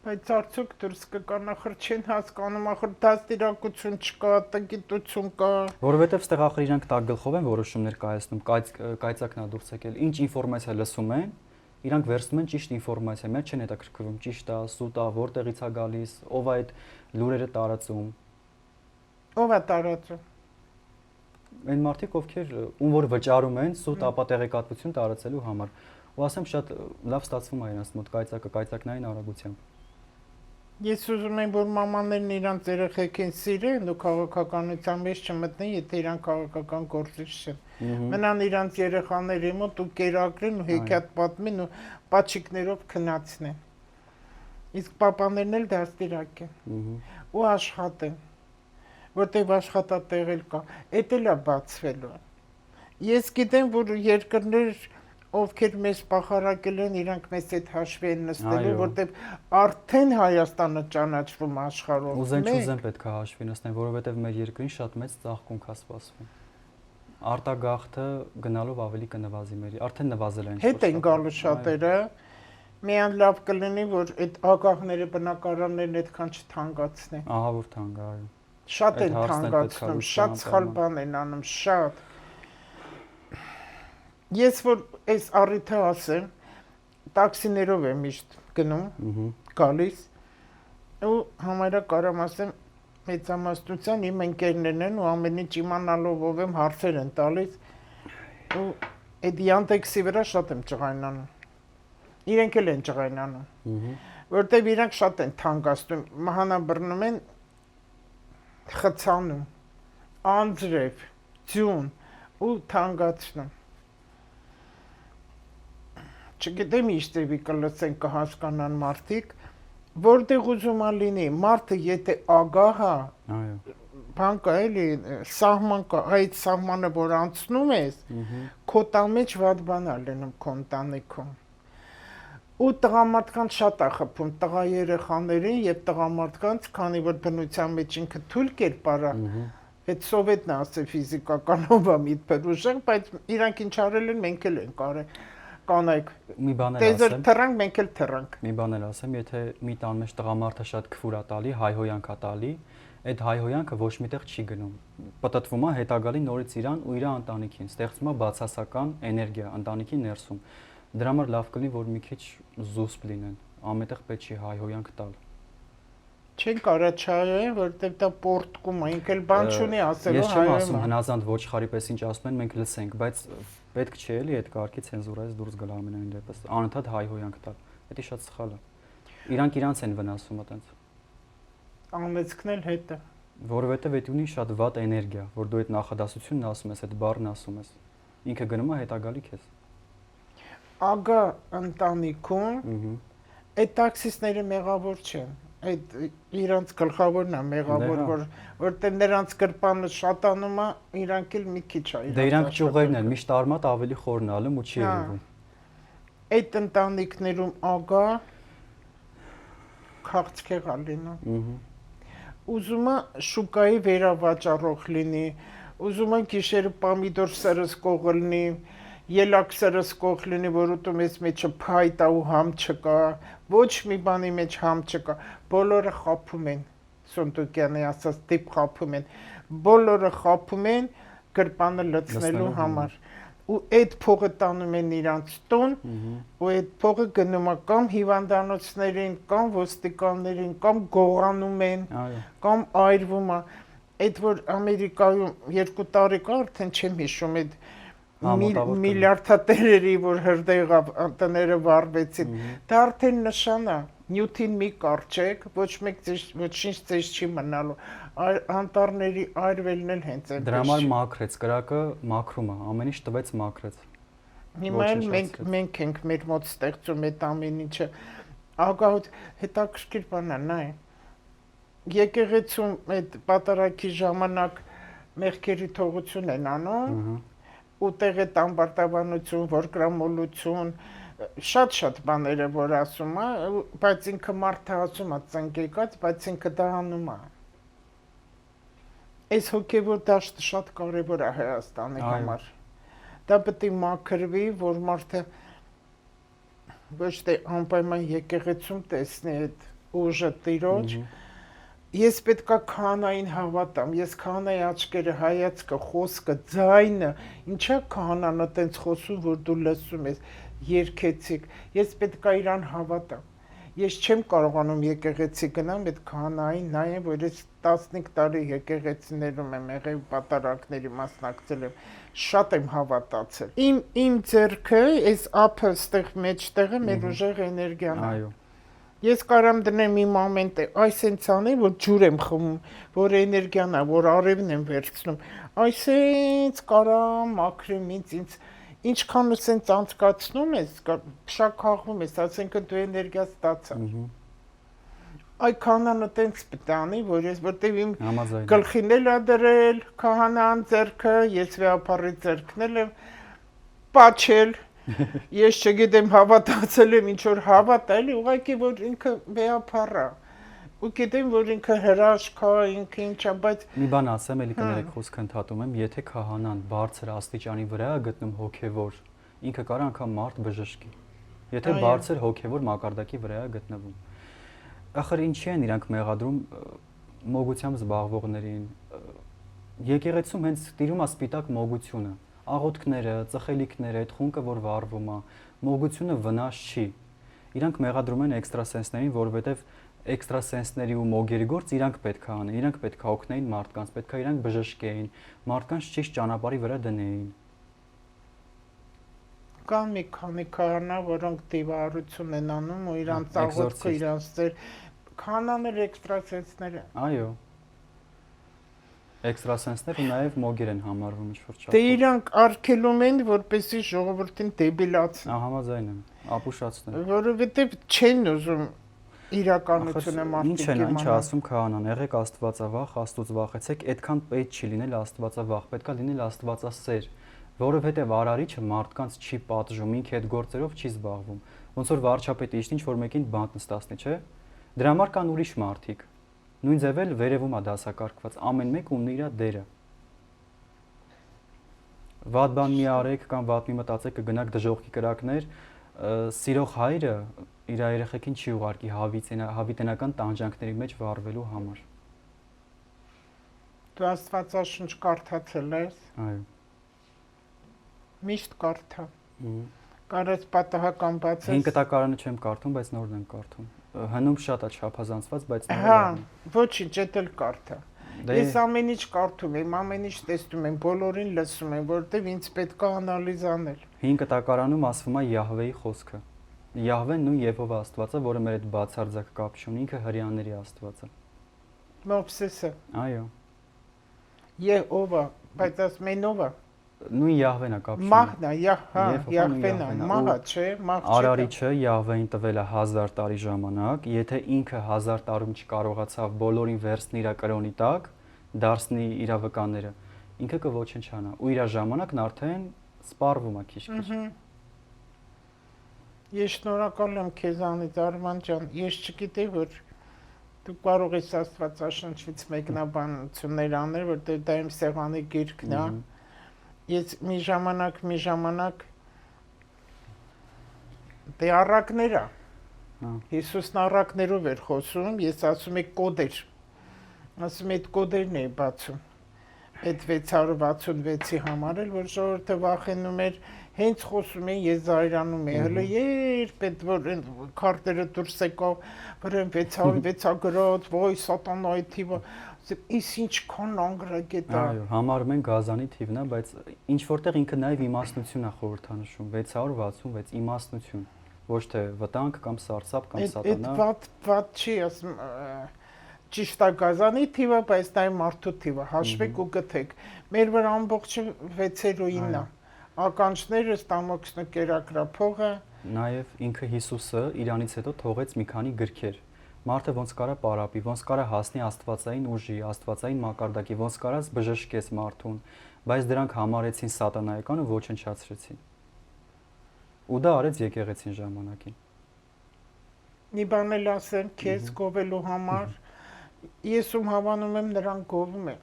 B: Բայց արդյոք դուրս կգա նախր չեն հասկանում, ախր դաստիարակություն չկա, տգիտություն կա։
A: Որովհետև ստեղ ախր իրանք տակ գլխով են որոշումներ կայացնում, կայծակն է դուրս եկել, ինչ ինֆորմացիա լսում են, իրանք վերցնում են ճիշտ ինֆորմացիա, մեր չեն հետաքրքրվում, ճիշտ է, սուտ է, որտեղից է գալիս, ով է այդ լուրերը տարածում։
B: Ով է տարածում։
A: Այն մարդիկ, ովքեր ում որ վճարում են սուտ ապա տեղեկատվություն տարածելու համար։ Ու ասեմ շատ լավ ստացվում է իրանց մոտ կայծակնային արագությամբ։
B: Ես ուզում եմ, որ մամաներն իրանց երեխեքին սիրեն ու քաղաքականության մեջ չմտնեն, եթե իրանք քաղաքական գործիչ չեն։ Մնան իրանց երեխաների մոտ ու կերակրեն ու հեքիաթ պատմեն ու պաչիկներով քնացնեն։ Իսկ պապաներն էլ դաստիարակեն ու աշխատեն, որտեղ աշխատատեղ էլ կա։ Էդ էլ է բացվելու։ Ես գիտեմ, որ երկրներ ովքեր մեզ պախարակել են, իրանք մեզ հետ հաշվի են նստելու, որտեղ արդեն Հայաստանը ճանաչվում աշխարհով։
A: Ուզեն պետք է հաշվի նստեն, որովհետև մեր երկրին շատ մեծ ծաղկունք է սպասվում։ Արտագաղթը գնալով ավելի կնվազի մեր, արդեն նվազել են։
B: Հետ են գալու շատերը։ Միան լավ կլինի, որ այդ ագահները բնակարաններն այդքան չթանկացնեն։
A: Ահա որ թանկ է, այո։
B: Շատ են թանկացնում, շատ սխալ բան են անում, շատ։ Ես որ այս առիթը ասեմ, տաքսիներով եմ միշտ գնում, գալիս ու համարյա կարամ ասեմ մեծամասնության իմ ընկերներն են ու ամեն ինչ իմանալով ով եմ հարցեր են տալիս ու այդ Yandex-ի վրա շատ եմ ջղայնանում։ Իրենք էլ են ջղայնանում, որտեղ իրանք շատ են թանկացնում, մահանաբռնում են, խցանում, անձրև, ձյուն ու թանկացնում։ Չգիտեմ ինչ տեպի կլսեն կհասկանան մարդիկ, որտեղ ուզում է լինի, մարդը եթե ագահ է, բան կա էլի, սահման կա, այդ սահմանը որ անցնում ես, քո տան մեջ վատ բան է լինում քո ընտանիքում։ Ու տղամարդկանց շատ է խփում, տղա երեխաներին եւ տղամարդկանց, քանի որ բնության մեջ ինքը թույլ կերպար է, այդ սովետն է ասել ֆիզիկականով է միտքեր ուժեղ, բայց իրանք ինչ արել են, մենք էլ ենք արել։ Կանայք
A: մի բան էլ
B: ասեմ,
A: ասեմ,
B: թռանք, մենք էլ թռանք։
A: մի բան էլ ասեմ, եթե մի տան մեջ տղամարդը շատ քֆուր է տալի, հայհոյանք է տալի, այդ հայհոյանքը ոչ միտեղ չի գնում։ Պտտվում է հետագալի նորից իրան ու իր ընտանիքին, ստեղծում է բացասական էներգիա ընտանիքի ներսում։ Դրա համար լավ կլինի, որ մի քիչ զուսպ լինեն, ամենտեղ պետք չի հայհոյանք տալ։
B: Չեն կարա չայեն, որտեղ դա պորտկում է, ինքն էլ բան չունի ասելու
A: Ես չեմ ասում հնազանդ ոչխարի պես ինչ ասում են, մենք լսենք, բայց պետք չէ էլի այդ կարգի ցենզուրայից դուրս գալ ամենայն դեպս։ Անընդհատ հայհոյանք տալ։ Դա շատ սխալ է։ Իրանք իրանց են վնասում այտենց։
B: Անեծքն էլ հետը։
A: Որովհետև դա ունի շատ վատ էներգիա, որ դու այդ նախադասությունն ասում ես, այդ բառն ասում ես։ Ինքը գնում է հետագալի քեզ։
B: Ագա ընտանիքում այդ տաքսիստները մեղավոր չեն։ Այդ իրանց գլխավորն է մեղավոր, որտեղ նրանց գրպանը շատանում է, իրանք էլ մի քիչ է։
A: Դե իրանք ճյուղերն են, միշտ արմատ ավելի խորն ալում ու չի երևում։
B: Այդ ընտանիքներում ագա քաղցկեղ է լինում։ Ուզում է շուկայի վերավաճառող լինի, ուզում է գիշերը պամիդոր սրսկող լինի, ելակ սրսկող լինի, որ ուտում ես մեջը փայտ է ու համ չկա, ոչ մի բանի մեջ համ չկա, բոլորը խափում են, Սունդուկյանի ասած տիպ խափում են, բոլորը խափում են գրպանը լցնելու համար։ Ու այդ փողը տանում են իրանց տուն, ու այդ փողը գնում է կամ հիվանդանոցներին, կամ ոստիկաններին, կամ գողանում են, կամ այրվում է։ այդ որ Ամերիկայում 2 տարի կա, արդեն չեմ հիշում այդ
A: մոտավոր
B: միլիարդատերերի, որ հրդեհ տները վառվեցին, դա արդեն նշան է, նյութին մի կարճեք, ոչինչ ձեզ չի մնալու, անտառների այրվելն էլ հենց այնպես
A: Դրա համար մաքրեց, կրակը մաքրում է, ամեն ինչ տվեց մաքրեց։
B: Հիմա էլ մենք ենք մեր մոտ ստեղծում այդ ամեն ինչը, ագահոտ հետաքրքիր բան է, նայ, եկեղեցում այդ պատարագի ժամանակ մեղքերի թողություն են անում, ուտեղ է տամբարտավանություն, որգրամոլություն, շատ բաները որ ասում է, բայց ինքը մարդը ասում է ծնկեկած, բայց ինքը դա անում է։ Այս հոգևոր դաշտը շատ կարևոր է Հայաստանի համար։ Դա պետք է մաքրվի, որ մարդը ոչ թե անպայման եկեղեցում տեսնի այդ ուժը Տիրոջ։ Ես պետքա քահանային հավատամ, ես քահանայի աչքերը, հայացքը, խոսքը, ձայնը, ինչա քահանան այտենց խոսում, որ դու լսում ես, երգեցիկ, ես պետքա իրան հավատամ։ Ես չեմ կարողանում եկեղեցի գնամ այդ քահանային նայեմ, որ ես 15 տարի եկեղեցիներում եմ եղել, պատարագների մասնակցել եմ, շատ եմ հավատացել։ Իմ ձեռքը, այս ափը ստեղ մեջտեղը մեր ուժեղ էներգիան է։
A: Այո։
B: Ես կարամ դնեմ իմ ամենտե, այս հենց անի, որ ջուր եմ խմում, որ էներգիան է, որ արևն եմ վերցնում, այս հենց կարամ մաքրեմ ինձ, ինչքան ու սենց անցկացնում ես, փշաքաղվում ես, ասենք դու էներգիա ստացա։ Այ քահանան տենց պետք է անի, որ ես, որտեվ իմ գլխին էլ է դրել քահանան ձեռքը, ես վեհապարի ձեռքն էլ եմ պաչել, ես չգիտեմ հավատացել եմ ինչ որ հավատալ, ուղղակի որ ինքը վեհապար է։ Ու գիտեմ որ ինքը հրաշք է, ինքը ինչա, բայց
A: մի բան ասեմ, էլի կներեք խոսքը ընդհատում եմ, եթե քահանան բարձր աստիճանի վրա է գտնում հոգևոր, ինքը կարող անգամ մարդ բժշկի։ Եթե բարձր հոգևոր մակարդակի վրա է գտնվում։ Ախր ինչի են իրանք մեղադրում մոգությամբ զբաղվողներին։ Եկեղեցում հենց տիրում է սպիտակ մոգությունը, աղոթքները, ծխելիքները, այդ խունկը որ վառվում է, մոգությունը վնաս չի։ Իրանք մեղադրում են էքստրասենսներին, որովհետև էքստրասենսների ու մոգերի գործ իրանք պետք է անեն, իրանք պետք է օգնեին մարդկանց, պետք է իրանք բժշկեին, մարդկանց ճիշտ ճանապարհի վրա դնեին։
B: Կան մի քանի քահանա, որոնք դիվարություն են անում ու իրանց աղոթքը, իրանց ծեր քահանաներ էքստրասենսներ են։
A: Այո։ Էքստրասենսներ ու նաև մոգեր են համարվում ինչ-որ չափով։
B: Դե իրանք արգելում են, որպեսզի ժողովրդին դեբիլացնեն։
A: Համաձայն եմ, ապուշացնեն։
B: Որովհետև չեն ուզում իրականությունը մարդիկ իմանան։
A: Ինչ ասում քահանան, եղեք աստվածավախ, Աստծուց վախեցեք, այդքան պետք չի լինել աստվածավախ, պետքա լինել աստվածասեր, որովհետև արարիչը մարդկանց չի պատժում, ինքը այդ գործերով չի զբաղվում։ Ոնց որ վարչապետը իշտ ինչ որ մեկին բանտ նստացնի, չէ՞։ Դրա համար կան ուրիշ մարդիկ։ Նույն ձև էլ վերևում է դասակարգված, ամեն մեկ ունի իր դերը։ Վատ բան մի արեք կամ վատ մի մտածեք, կգնաք դժոխքի կրակներ, սիրող հայրը իր երեխեքին չի ուղարկի հավիտենական տանջանքների մեջ վառվելու համար։
B: Դու Աստվածաշունչ կարդացել ես։
A: Այո։
B: Միշտ կարդա։ Կարած պատահական բացես։
A: 5 տակարանը չեմ կարդում, բայց նորն եմ կարդում։ Հնում շատ է չափազանցված, բայց
B: հա, ոչինչ, դա էլ կարդա։ Ես ամեն ինչ կարդում եմ, ամեն ինչ տեսնում եմ, բոլորին լսում եմ, որովհետև ինձ պետք է անալիզ անել։
A: 5 տակարանում ասվում է Յահվեի խոսքը։ Յահվեն նույն Եհովա Աստվածը, որը մեր հետ բացարձակ կապ չունի, ինքը հրեաների Աստված է։
B: Մովսեսը։
A: Այո։
B: Եհովա, բայց աս մենովա։
A: Նույն Յահվեն է կապ չունի։
B: Մահն է, Յահվեն է, մահա չէ, մահ չէ։
A: Արարիչը Յահվեին տվել է 1000 տարի ժամանակ, եթե ինքը 1000 տարում չկարողացավ բոլորին վերցնել իր կրոնի տակ, դարձնի իր վկաները, ինքը կոչնչանա ու իր ժամանակն արդեն սպառվում է քիչ-քիչ։
B: Ես շնորհակալ եմ քեզանից Արման ջան, ես չգիտեի որ դու կարող ես Աստվածաշնչից մեկնաբանություններ անել, որտեղ դա իմ սեղանի գիրքն է։ Ես մի ժամանակ դե առակներ է։ Հիսուսն առակներով էր խոսում, ես ասում եմ կոդեր։ Ասում եմ այդ կոդերն էի բացում։ Այդ 666-ի համար էլ որ ժողովուրդը վախենում էր, հենց խոսում են, ես զայրանում եմ, հələ երբ այդ որ քարտերը դուրս եկավ, վրան 606-ա գրած, ոյ սատանայի թիվը, Իս ինչքան անգրագետ է։
A: Այո, համարում են գազանի թիվն է, բայց ինչ որտեղ ինքը նաև իմաստնություն է խորհրդանշում, 666 իմաստնություն, ոչ թե վտանգ կամ սարսափ կամ սատանա։
B: Այդ ված չի, ասում ճիշտ է գազանի թիվը, բայց դա է մարդու թիվը, հաշվեք ու գթեք։ Մեր վրա ամբողջը 609 է։ Ականջները, ստամոքսը, կերակրափողը։
A: Նաև ինքը Հիսուսը իրանից հետո թողեց մի քանի գրքեր։ Մարդը ոնց կարա պարապի, ոնց կարա հասնի աստվածային ուժի, աստվածային մակարդակի, ոնց կարաս բժշկես մարդուն, բայց դրանք համարեցին սատանայական ու ոչնչացրեցին։ Ու դա արեց եկեղեցին ժամանակին։
B: Մի բան էլ ասեմ քեզ գովելու համար, ես ում հավանում եմ, նրան գովում եմ,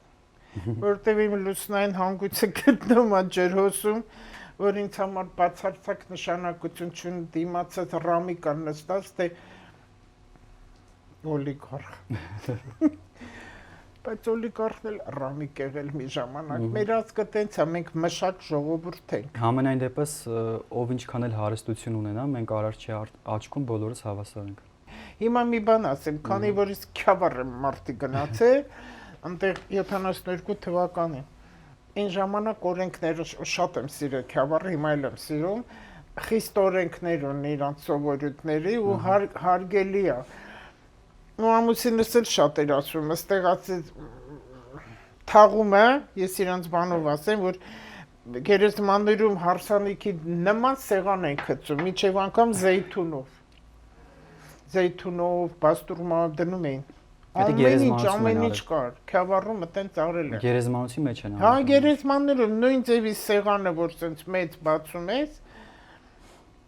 B: որտեղ իմ լուսնային հանգույցը գտնում է ջրհոսում, որ ինձ համար բացարձակ նշանակություն չունի, դիմացած ռամի կան նստած, թե օլիգարխ։ Բայց օլիգարխն էլ ռամիկ եղել մի ժամանակ։ Մեր ազգը տենց է, մենք մշակ ժողովուրդ ենք։
A: Համենայն դեպս ով ինչքան էլ հարստություն ունենա, մենք Արարչի աչքում բոլորս հավասար ենք։
B: Հիմա մի բան ասեմ, քանի որ ես Քյավառ եմ մարտի գնացել, այնտեղ 72 թվականին։ Այն ժամանակ օրենքները շատ եմ սիրել Քյավառը, հիմա էլ եմ սիրում, խիստ օրենքներ ունի իրանց սովորույթների ու հարգելի է։ Ու ամուսինս էլ շատ էր ասում, ըստեղացի թաղում է, ես իրանց բանով ասեմ, որ գերեզմաններում հարսանիքի նման սեղան են գցում, մինչև անգամ զեյթունով, բաստուրմով դնում էին։ Ամեն ինչ կար, Քյավառում այտենց արել է։
A: Գերեզմանոցի մեջ են
B: Հա, գերեզմաններում նույն ձևի սեղանը, որ սենց մեծ բացում ես,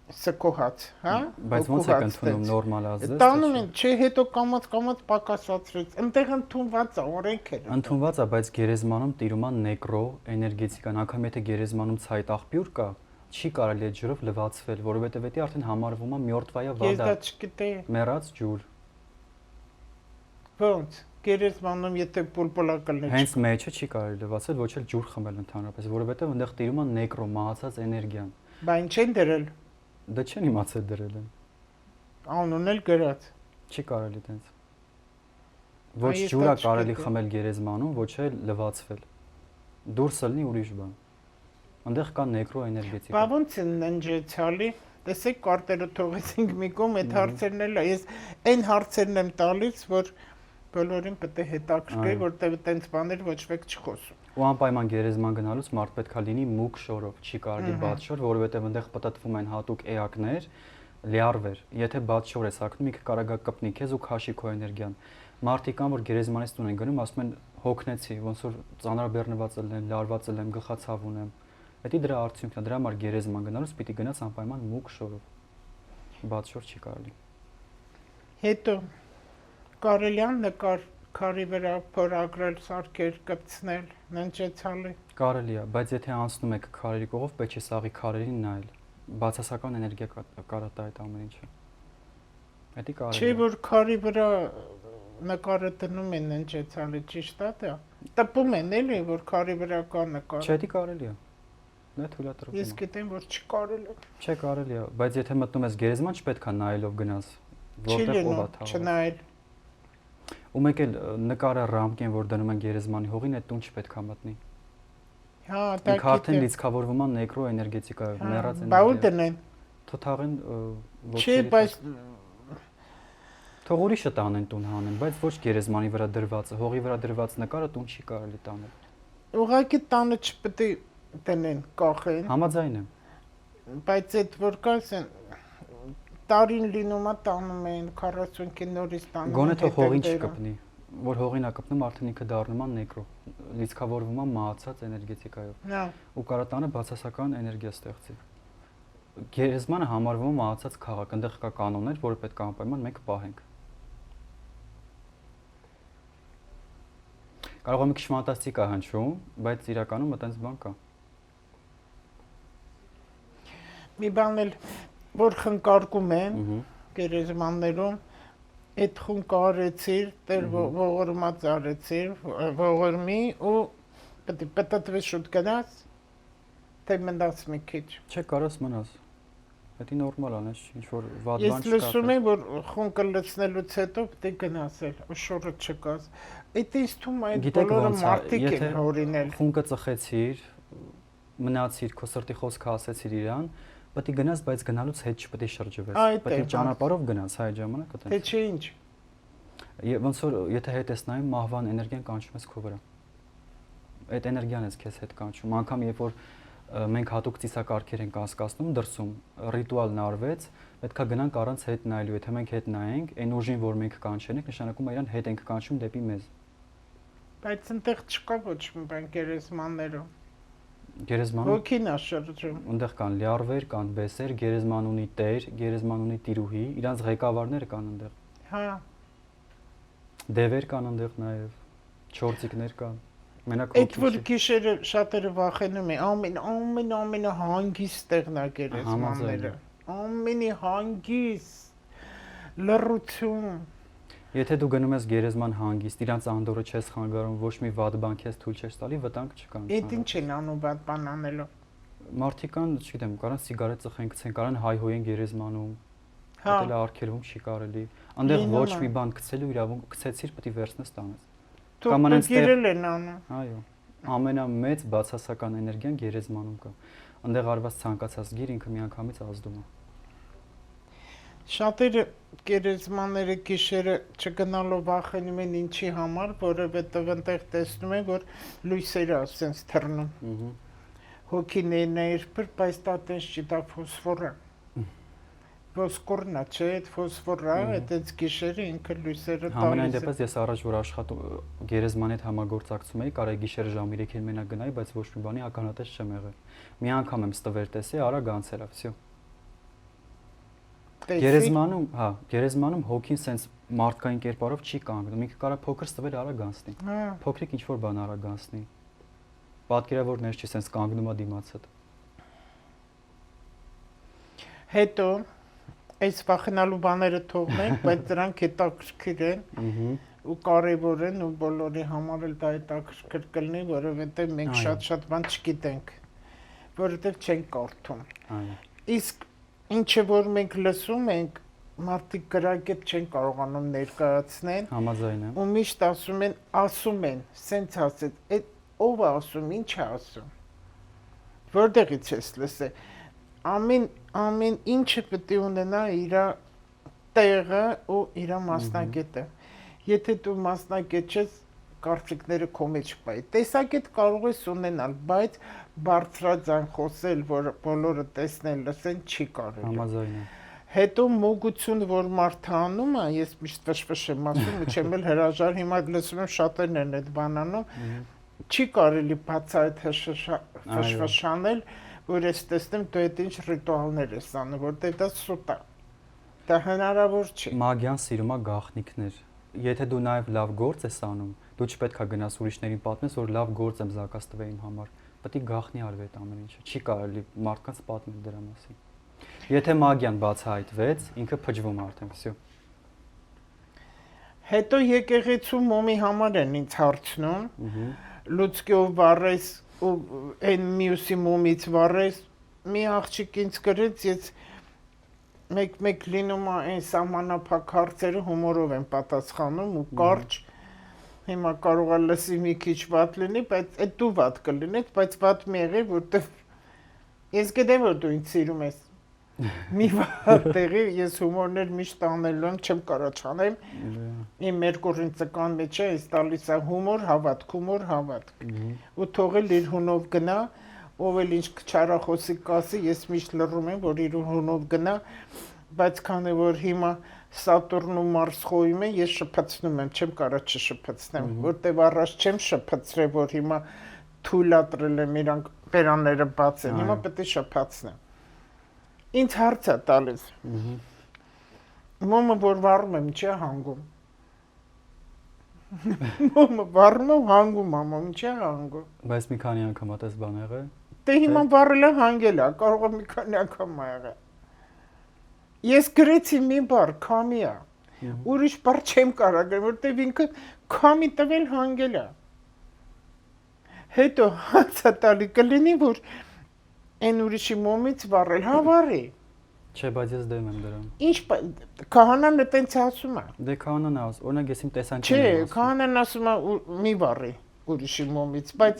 B: սկոհած, հա?
A: Բայց ոնց եք ընդունում նորմալ ազդես։
B: Տանում են, չէ, հետո կամած պակասացրեց։ Այնտեղ ընդունված է, օրենք էր։
A: Ընդունված է, բայց գերեզմանում տիրում է նեկրո էներգետիկան, անգամ եթե գերեզմանում ցայտ աղբյուր կա, չի կարելի այդ ջրով լվացվել, որովհետև դա արդեն համարվում է մյորտվայա վադա։
B: Ես դա չգիտեի։
A: Մեռած ջուր։
B: Ոնց, գերեզմանում եթե պուլպուլա կլներ։
A: Հենց մեջը չի կարելի լվացել, ոչ էլ ջուր խմել ընդհանրապես, որովհետև այնտեղ տիրում է նեկրո մահացած էներգիան։
B: Բա ինչ են դրել։
A: Դա չեն իմացել դրել են։
B: Անուն էլ գրած։
A: Չի կարելի տենց։ Ոչ ջուր է կարելի խմել գերեզմանում, ոչ էլ լվացվել։ Դուրս ելնի ուրիշ բան։ Այնտեղ կա նեկրո էներգետիկա։
B: Բա ոնց են ննջեցալի։ Տեսեք կարտերը թողեցինք մի կողմ, այդ հարցերն էլ ես այն հարցերն եմ տալիս, որ բոլորին պետք է հետաքրքրի, որտեղ այդպես բաներ ոչ մեկ չխոսում։
A: Ու անպայման գերեզման գնալուց մարդ պետքա լինի մուգ շորով, չի կարելի բաց շոր, որովհետև այնտեղ պատտվում են հատուկ էակներ, լյարվեր։ Եթե բաց շոր ես ակնում, ինքը կարող է կպնի քեզ ու քաշի քո էներգիան։ Մարդիկ կան, որ գերեզմանից տուն են գնում, ասում են հոգնեցի, ոնց որ ծանրաբեռնված եմ, լարված եմ, գլխացավ ունեմ։ Դա դրա արդյունքն է, դրա համար գերեզման գնալուց պիտի գնաս անպայման մուգ շորով։ Բաց շոր չի կարելի։
B: Հետո կարելի է նկար քարի վրա փորագրել, սարքեր կպցնել, ննջեցալի։
A: Կարելի է, բայց եթե անցնում եք քարերի կողով, պետք է սաղի քարերին նայել։ Բացասական էներգիա կարա տա այդ ամեն ինչը։ Դա կարելի է։
B: Չէ՞ որ քարի վրա նկարը դնում են ննջեցալի, ճիշտ է դա։ Տպում են էլի, որ քարի վրա կա նկար։
A: Չէ, դա կարելի է։ Դա թույլատրվում է։
B: Ես գիտեմ, որ չկարելի է։
A: Չէ, կարելի է, բայց եթե մտնում ես գերեզման, չպետք է նայելով գնաս, որտեղ ով է թաղել։
B: Չնայել։
A: Ու մեկ էլ նկարը ռամկեն, որ դնում են գերեզմանի հողին, այդ տուն չպետք է մտնի։
B: Հա, դա
A: գիտեմ։ Արդեն լիցքավորվում է նեկրո էներգետիկայով, մեռած էներգիա։
B: Բա ու դնեն։
A: Թողեն
B: Չէ, բայց
A: թող ուրիշը տանեն տուն հանեն, բայց ոչ գերեզմանի վրա դրվածը, հողի վրա դրված նկարը տուն չի կարելի տանել։
B: Ուղղակի տանը չպետք է դնեն, կախեն։
A: Համաձայն եմ։
B: Բայց այդ որ կասեն տարին լինում է տանում են 40-ին նորից տանում։
A: Գոնե թող հողին չկպնի, որ հողին է կպնում, արդեն ինքը դառնում է նեկրո, լիցքավորվում է մահացած էներգետիկայով։
B: Հա։
A: Ու կարա տանը բացասական էներգիա ստեղծի։ Գերեզմանը համարվում է մահացած քաղաք, այնտեղ կա կանոններ, որը պետք է անպայման մենք պահենք։ Կարող է մի քիչ ֆանտաստիկ է հնչում, բայց իրականում այտենց բան կա։
B: Մի բան էլ որ խնկարկում են գերեզմաններում, այդ խնկարեցիր, տեր ողորմած արեցիր, ողորմի ու պետք է շուտ գնաս, թե մնաս մի քիչ։
A: Չէ, կարաս մնաս։ Դա նորմալ է, ինչ որ վատ
B: Ես
A: բան չկա։
B: լսում եմ, որ խունկը լցնելուց հետո պետք է գնացել, շորը չկաս։ Այդ ինձ թվում է այդ բոլորը մարդիկ են հորինել։
A: Խունկը ծխեցիր, մնացիր, քո սրտի խոսքը ասեցիր իրան, պետք է գնաս, բայց գնալուց հետ չպետք է շրջվես։ Պետք է ճանապարհով գնաս այդ ժամանակ այդտեղ։
B: Թե չէ ինչ։
A: Ոնց որ եթե հետ ես նայում, մահվան էներգիան կանչում ես քո վրա։ Այդ էներգիան ես քեզ հետ կանչում։ Անկամ երբ որ մենք հատուկ ծիսակարգեր ենք անցկացնում դրսում, ռիտուալն արվեց, պետքա գնանք առանց հետ նայելու, եթե մենք հետ նայենք, այն ուժին, որ մենք կանչենք, նշանակում է իրան հետ ենք կանչում դեպի մեզ։
B: Բայց այնտեղ չկա ոչ մի բան գերեզմաններում։
A: Գերեզմանում
B: Հոգին է շրջում։
A: Այնտեղ կան լյարվեր, կան բեսեր, գերեզման ունի տեր, գերեզման ունի տիրուհի, իրանց ղեկավարները կան այնտեղ։
B: Հա։
A: Դևեր կան այնտեղ նաև, չորձիկներ կան։ Մենակ
B: Այդ որ գիշերը շատերը վախենում են, ամեն հանգիստ տեղն է գերեզմանները։ Ամենի հանգիստ լռություն։
A: Եթե դու գնում ես գերեզման հանգիստ, իրանց անդորը չես խանգարում, ոչ մի վատ բան քեզ թույլ չես տալի, վտանգ չկա։
B: Այդ ինչ են անում վատ բան անելով։
A: Մարդիկ կան, չգիտեմ, կարան սիգարետ ծխեն, գցեն, կարան հայհոյեն գերեզմանում։
B: Հա։
A: Դա արգելվում չի կարելի։ Այնտեղ ոչ մի բան գցելու իրավունք գցեցիր, պետք է վերցնես տանես։
B: Կամ անց գերել են անում։
A: Այո։ Ամենամեծ բացասական էներգիան գերեզմանում կա։ Այնտեղ արված ցանկացած գիր ինքը միանգամից ազդում է։
B: Շատերը գերեզմանները գիշերը չգնալով վախենում են ինչի համար, որովհետև այնտեղ տեսնում են, որ լույսերը ասենց թռնում։ Հոգիներն է երբեր, բայց դա տես չի, դա ֆոսֆոր է։ Ոսկորն է, չէ, այդ ֆոսֆորը, այդպես գիշերը ինքը լույսերը տալիս է։
A: Համենայն դեպս ես առաջ որ աշխատում գերեզմանի հետ համագործակցում էի, կարա գիշերը ժամը 3-ին մենակ գնայի, բայց ոչ մի բանի ականատես չեմ եղել։ Մի անգամ եմ ստվեր տեսի, արա գանցել է, վсё։ Գերեզմանում, հա, գերեզմանում հոգին սենց մարդկային կերպարով չի կանգնում։ Ինքը կարա փոքր ստվեր արա գանցնի։ Փոքրիկ ինչ որ բան արա գանցնի։ Պատկերավորներ չի սենց կանգնում է դիմացդ։
B: Հետո այս վախենալու բաները թողնենք, բայց դրանք հետաքրքիր են ու կարևոր են ու բոլորի համար էլ դա հետաքրքիր կլինի, որովհետև մենք շատ բան չգիտենք, որովհետև չենք կարդում։ Իսկ ինչը որ մենք լսում ենք, մարդիկ գրագետ չեն կարողանում ներկայացնել։
A: Համաձայն եմ։
B: Ու միշտ ասում են, սենց ասեց, այդ ով է ասում, ինչ է ասում։ Որտեղից ես լսել։ Ամեն ինչը պետք է ունենա իր տեղը ու իր մասնագետը։ Եթե դու մասնագետ ես, կարծիքները քո մեջ պայ։ Տեսակետ կարող ես ունենալ, բայց բարձրաձայն խոսել, որ բոլորը տեսնեն, լսեն, չի կարելի։
A: Համաձայն եմ։
B: Հետո մոգություն, որ մարդը անում է, ես միշտ վշվշ եմ ասում, ու չեմ էլ հրաժար, հիմա լսում եմ շատերն են այդ բան անում, չի կարելի բացահայտ վշվշանել, որ ես տեսնեմ դու այդ ինչ ռիտուալներ ես անում, որտեղ դա սուտ է։ Դա հնարավոր չի։
A: Մագիան սիրում է գաղտնիքներ։ Եթե դու նաև լավ գործ ես անում, դու չպետք է գնաս ուրիշներին պատմես, որ լավ գործ եմ զակաց տվել իմ համար։ Պետք է գաղտնի արվի այդ ամեն ինչը։ Չի կարելի մարդկանց պատմել դրա մասին։ Եթե մագիան բացահայտվեց, ինքը փճվում արդեն, վсё։
B: Հետո եկեղեցու մոմի համար են ինձ հարցնում։ Լուցկիով վառես ու այն մյուսի մոմից վառես։ Մի աղջիկ ինձ գրեց, ես մեկ լինում է այն սահմանափակ հարցերը հումորով են պատասխանում ու կարճ։ Հիմա կարող է լսի մի քիչ վատ լինի, բայց այդ դու վատ կլինես, բայց վատ մի եղի, որտեվ ես գիտեմ, որ դու ինձ սիրում ես։ Մի վատ տեղի ես հումորներ միշտ անելու եմ, չեմ կարա չանեմ։ Իմ Մերկուրին ծկան մեջ է, ես տալիս է հումոր, հավատք։ Ու թողել իր հունով գնա, ով էլ ինչ չարախոսի կասի, ես միշտ լռում եմ, որ իր հունով գնա, բայց քանի որ հիմա Սատուրն ու Մարս խոյում են, ես շփացնում եմ, չեմ կարա չշփացնեմ, որտեվ առաջ չեմ շփացրել, որ հիմա թույլատրել եմ իրանք բերանները բացեն, հիմա պետք է շփացնեմ։ Ինձ հարց է տալիս։ Մոմը որ վառում եմ, չի հանգում։ Մոմը վառում եմ, հանգում եմ, չի հանգում։
A: Բայց մի քանի անգամ այդպես բան եղել։
B: Դե հիմա վառելը հանգել է, կարող է մի քանի անգամ եղել։ Ես գրեցի մի բառ, քամիա։ Ուրիշ բառ չեմ կարա գրել, որտեվ ինքը քամի տվել հանգել է։ Հետո հարցը տալի կլինի, որ այն ուրիշի մոմից վառել, հա վառի։
A: Չէ, բայց ես դեմ եմ դրան։
B: Ինչ քահանան այտենց ասում է։
A: Դե քահանան ասում, օրինակ ես իմ
B: Չէ,
A: տեսանկյունից ասում։
B: քահանան ասում է մի բառի ուրիշի մոմից, բայց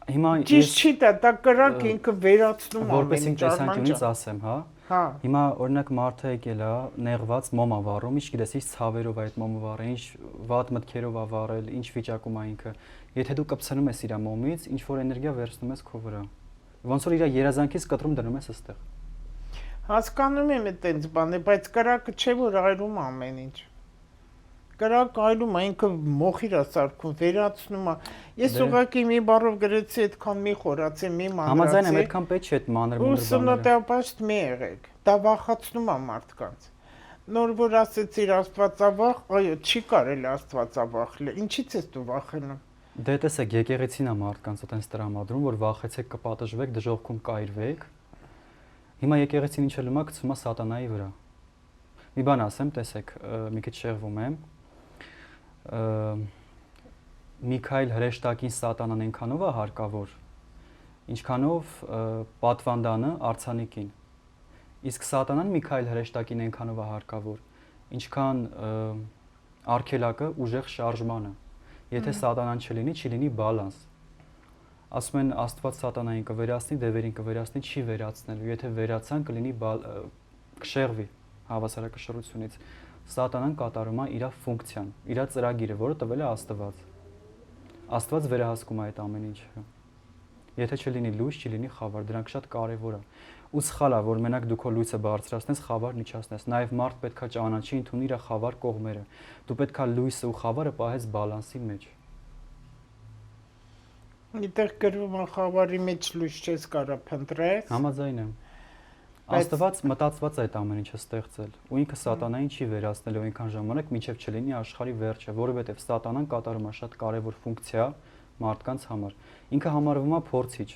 A: Հիմա
B: ճիշտ չի դա կրակ ինքը վերացնում
A: որպես իմ
B: ամեն ինչ
A: տեսանկյունից ասեմ, հա։
B: Հա։
A: Հիմա օրինակ մարդը եկել է, նեղված մոմ ա վառում, ինչ գիտես, ինչ ցավերով այդ մոմը վառել, ինչ վատ մտքերով ա վառել, ինչ վիճակում ա ինքը։ Եթե դու կպցնում ես իր մոմից, ինչ որ էներգիա վերցնում ես քո վրա։ Ոնց որ իր երազանքից կտրում դնում ես այստեղ։
B: Հասկանում եմ այտենց բանը, բայց կրակը չէ որ այրում ամեն ինչ։ Կրակ այլում է ինքը մոխիր է սարքում, վերացնում է։ Ես ուղղակի մի բառով գրեցի այդքան մի խորացի, մի մանրացի։
A: Համաձայն եմ, այդքան պետք չէ այդ մանր
B: Ու սնոտապաշտ մի եղեք։ Դա վախացնում է մարդկանց։ Նոր որ ասեցիր աստվածավախ, այո, չի կարելի աստվածավախ լինել։ Ինչի՞ց ես դու վախենում։
A: Դե տեսեք, եկեղեցին է մարդկանց այտենց տրամադրում, որ վախեցեք կպատժվեք, դժոխքում կայրվեք։ Հիմա եկեղեցին ինչ ելումա գցում է սատանայի վրա։ Մի բան ասեմ, տեսեք, մի քիչ շեղվում եմ։ Միքայել հրեշտակին սատանան այնքանով է հարկավոր, ինչքանով պատվանդանը արցանիկին։ Իսկ սատանան Միքայել հրեշտակին այնքանով է հարկավոր, ինչքան արգելակը ուժեղ շարժմանը։ Եթե սատանան չլինի, չի լինի բալանս։ Ասում են Աստված սատանային կվերացնի, դևերին կվերացնի, չի վերացնելու։ Եթե վերացան կլինի կշեղվի հավասարակշռությունից։ Սատանան կատարում է իր ֆունկցիան, իր ծրագիրը, որը տվել է Աստված։ Աստված վերահսկում է այդ ամեն ինչը։ Եթե չլինի լույս, չի լինի խավար, դրանք շատ կարևոր է։ Ու սխալ է, որ մենակ դու քո լույսը բարձրացնես, խավարն իջացնես։ Նաև մարդ պետքա ճանաչի, ընդունի իր խավար կողմերը։ Դու պետքա լույսը ու խավարը պահես բալանսի մեջ։
B: Այդտեղ գրվում է խավարի մեջ լույս չես կարա փնտրես։
A: Համաձայն եմ։ Աստված մտածված է այդ ամեն ինչը ստեղծել, ու ինքը սատանային չի վերացնելու այնքան ժամանակ, մինչև չլինի աշխարհի վերջը, որովհետև սատանան կատարում է շատ կարևոր ֆունկցիա մարդկանց համար։ Ինքը համարվում է փորձիչ։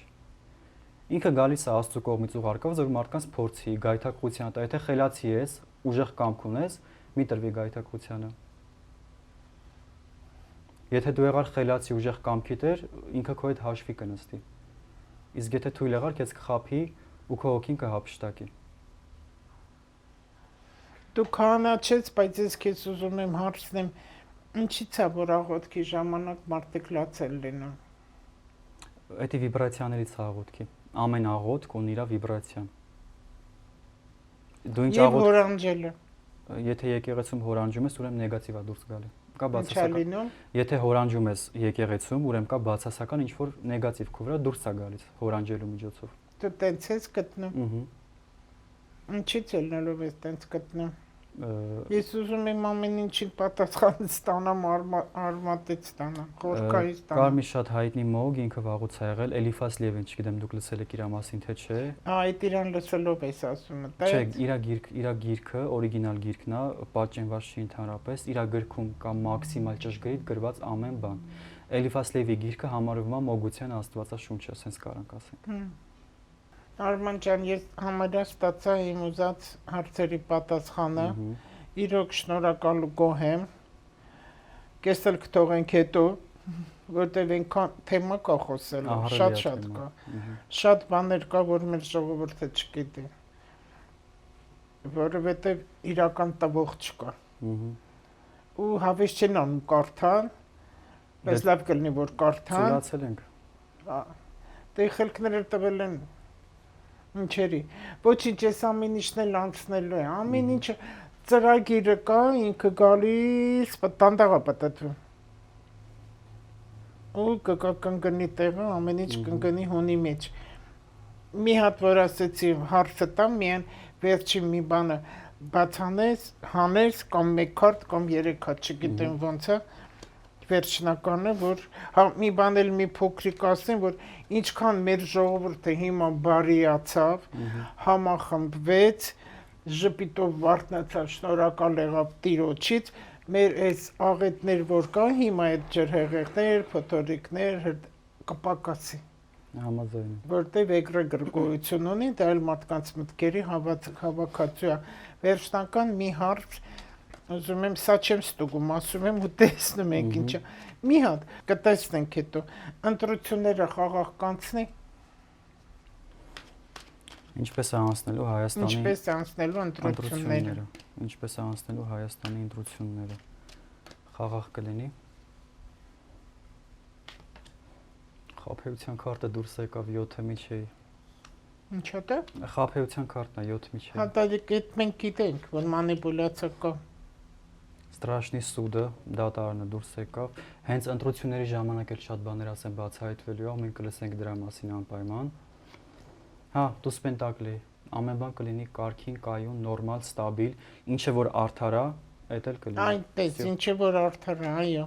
A: Ինքը գալիս է Աստծո կողմից ուղարկված, որ մարդկանց փորձի, գայթակղության տա, եթե խելացի ես, ուժեղ կամք ունես, մի տրվի գայթակղությանը։ Եթե դու եղար խելացի ուժեղ կամքի տեր, ինքը քո հետ հաշվի կնստի։ Իսկ եթե թույլ եղար, քեզ կխաբի ու քո հոգին կհափշտակի։
B: Դու քահանաչես, բայց ես քեզ ուզում եմ հարցնեմ, ինչի՞ց է որ աղոթքի ժամանակ մարդիկ լաց են լինում։
A: Դա վիբրացիաներից է աղոթքի։ Ամեն աղոթք ունի իր վիբրացիան։ Դու ինչ
B: Եվ հորանջելը։
A: Եթե եկեղեցում հորանջում ես, ուրեմն նեգատիվ է դուրս գալի։ Կա
B: Ինչ է լինում։
A: Եթե հորանջում ես եկեղեցում, ուրեմն կա բացասական ինչ որ նեգատիվ քո վրա դուրս է գալիս հորանջելու միջոցով։
B: Դու տենց ես գտնում։
A: Ահա։
B: Ինչի՞ց ելնելով ես տենց գտնում։ Ես ուզում եմ ամեն ինչին պատասխան ստանամ, արմատից ստանամ, խորքայի ստանամ։
A: Կար մի շատ հայտնի մոգ, ինքը վաղուց ա եղել, Էլիֆաս Լևին, չգիտեմ դուք լսել եք իր մասին թե չէ։
B: Այդ իրան լսելով ես ասում եմ,
A: Չէ, իր գիրքը, օրիգինալ գիրքն է, պատճենված չի ընդհանրապես, իր գրքում կա մաքսիմալ ճշգրիտ գրված ամեն բան։ Էլիֆաս Լևի գիրքը համարվում է մոգության աստվածաշունչը, ասենց կարանք ասենք։
B: Արման ջան, ես համարյա ստացա իմ ուզած հարցերի պատասխանը։ Իրոք շնորհակալ ու գոհ եմ։ Կեսել կթողենք հետո, որտեղ այնքան թեմա կա խոսելու, շատ կա։ Շատ բաներ կա, որ մեր ժողովուրդը չգիտի։ Որովհետև իրական տվող չկա։ Ու հավես չեն անում կարդան, բայց լավ կլինի որ կարդան։
A: Ծուրացել ենք։
B: Դե խելքները տվել են ինչերի։ Ոչինչ, ես ամեն ինչն էլ անցնելու է։ Ամեն ինչը ծրագիրը կա, ինքը գալիս, տանդաղա պատտվում։ Ու կընկնի տեղը, ամեն ինչ կընկնի հունի մեջ։ Մի հատ որ ասեցի հարցը տամ, միայն վերջին մի բանը բացանես, հանես կամ մեկ հատ կամ երեք հատ, չգիտեմ ոնց է։ Վերջնականը, որ մի բան էլ մի փոքրիկ ասեմ, որ ինչքան մեր ժողովուրդը հիմա բարիացավ, համախմբվեց, ժպիտով վարդնացավ, շնորհակալ եղավ Տիրոջից, մեր այս աղետներ որ կա, հիմա այդ ջրհեղեղներ, փոթորիկներ կպակասի։
A: Համաձայն եմ։
B: Որտեղ էգրեգորություն ունի, դա էլ մարդկանց մտքերի հավաքածու է։ Վերջնական մի հարց Ուզում եմ, սա չեմ ստուգում, ասում եմ ու տեսնում ենք ինչա։ Մի հատ կտեսնենք հետո, ընտրությունները խաղաղ կանցնի։
A: Ինչպես է անցնելու Հայաստանի
B: Ինչպես անցնելու ընտրությունները։
A: Ինչպես է անցնելու Հայաստանի ընտրությունները։ Խաղաղ կլինի։ Խաբեության քարտը դուրս եկավ 7-ը միջի։
B: Ինչա՞ դա։
A: Խաբեության քարտն է 7 միջի։
B: Հա դա մենք գիտենք, որ մանիպուլյացիա կա։
A: Ստրաշնի սուդը դատարանը դուրս եկավ։ Հենց ընտրությունների ժամանակ էլ շատ բաներ ասեն բացահայտվելու, մենք կլսենք դրա մասին անպայման։ Հա, դու սպենտակլի, ամեն բան կլինի կարգին, կայուն, նորմալ, ստաբիլ, ինչը որ արդար է, այդ էլ կլինի։
B: Այնպես, ինչը որ արդար է, այո։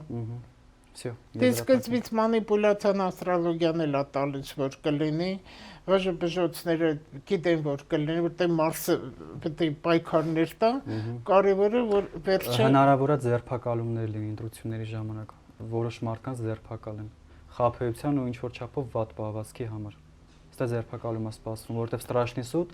A: Всё։
B: Դե սկզբից մանիպուլյացիան աստրոլոգիան էլ է տալիս, որ կլինի, ոչ բժոցները գիտեն, որ կլինի, որտեղ Մարսը պետք է պայքարներ տա, կարևորը որ վերջը
A: հնարավոր է ձերբակալումներ լինի ընտրությունների ժամանակ, որոշ մարդկանց ձերբակալեն խաբեության ու ինչ որ չափով վատ պահվածքի համար։ Ստե ձերբակալում է սպասվում, որովհետև ստրաշնի սուդ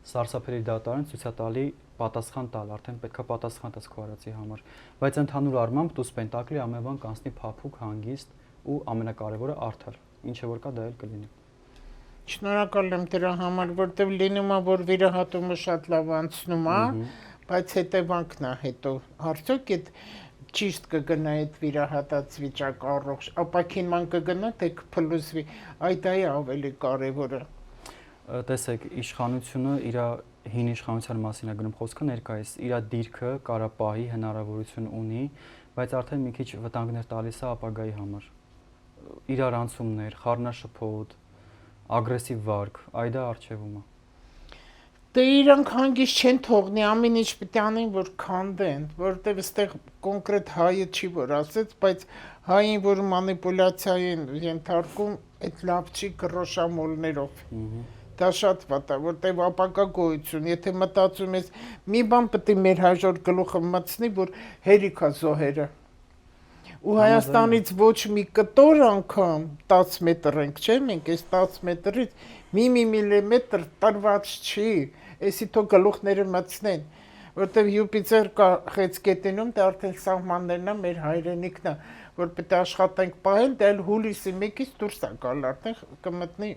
A: սարսափելի դատարան ցույց է տալի պատասխան տալ, արդեն պետքա պատասխան տաս քո արածի համար, բայց ընդհանուր առմամբ դու սպենտակլի ամեն բան կանցնի փափուկ, հանգիստ ու ամենակարևորը արդար, ինչը որ կա դա էլ կլինի։
B: Շնորհակալ եմ դրա համար, որտեղ լինում է, որ վիրահատումը շատ լավ անցնում է, բայց հետևանքն է հետո։ Արդյոք այդ ճիշտ կգնա այդ վիրահատած վիճակը առողջ, ապակինման կգնա, թե կփլուզվի, այդ է ավելի կարևորը։
A: Տեսեք, իշխանությունը իր հին իշխանության մասին է գնում խոսքը ներկայիս, իր դիրքը կարապահի հնարավորություն ունի, բայց արդեն մի քիչ վտանգներ տալիս է ապագայի համար։ Իրարանցումներ, խառնաշփոթ, ագրեսիվ վարք, այ դա արժևում է։
B: Դե իրանք հանգիստ չեն թողնի, ամեն ինչ պետք է անեն, որ քանդեն, որովհետև այստեղ կոնկրետ հայը չի որ ասեց, բայց հային որ մանիպուլյացիայի են ենթարկում, այդ լավ չի կռոշամոլներով։ Դա շատ վատ է, որտեղ ապակա գոյություն, եթե մտածում ես, մի բան պետք է մեր հաջորդ գլուխը մտցնի, որ հերիք է զոհերը։ Ու Հայաստանից ոչ մի կտոր անգամ 10 մետր ենք, չէ՞, մենք այս 10 մետրից մի միլիմետր տրված չի, էսի թող գլուխները մտցնեն, որտեղ Յուպիտեր կա Խեցգետինում, դա արդեն սահմաններն է, մեր հայրենիքն է, որ պետք է աշխատենք պահել, դա էլ հուլիսի 1-ից դուրս է գալ, արդեն կմտնի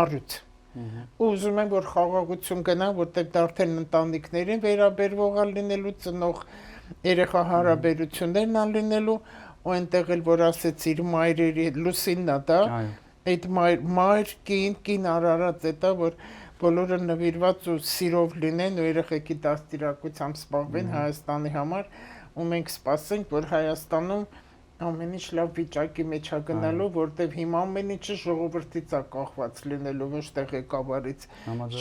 B: առյուծ։ Ու ուզում եմ, որ խաղաղություն գնա, որտեղ դա արդեն ընտանիքներին վերաբերվող է լինելու, ծնող երեխա հարաբերություններն է լինելու, ու այնտեղ էլ որ ասեց իր մայրերի Լուսինն է դա, այդ մայր կին արարած է դա, որ բոլորը նվիրված ու սիրով լինեն ու երեխեքի դաստիարակությամբ զբաղվեն Հայաստանի համար, ու մենք սպասենք, որ Հայաստանում ամեն ինչ լավ վիճակի մեջ է գնալու, որտեղ հիմա ամեն ինչը ժողովրդից է կախված լինելու, ոչ թե ղեկավարից։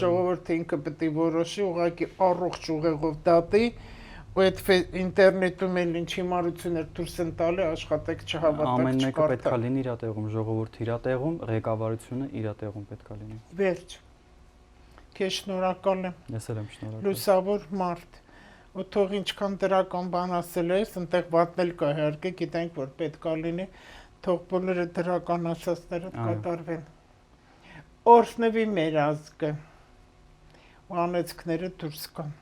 B: Ժողովուրդը ինքը պետք է որոշի, ուղղակի առողջ ուղեղով դատի, ու այդ ինտերնետում էլ ինչ հիմարություններ դուրս են տալի, աշխատեք չհավատաք,
A: ամեն մեկը պետք է լինի իր տեղում, ժողովուրդը իր տեղում, ղեկավարությունը իր տեղում պետք է լինի։
B: Վերջ։ Քեզ շնորհակալ եմ։
A: Ես էլ եմ շնորհակալ։
B: Լուսավոր մարդ։ Ու թող ինչքան դրական բան ասել ես, այնտեղ վատն էլ կա, իհարկե, գիտենք, որ պետք է լինի, թող բոլորը դրական ասածները կատարվեն։ Օրհնվի մեր ազգը, ու անեծքները դուրս գան։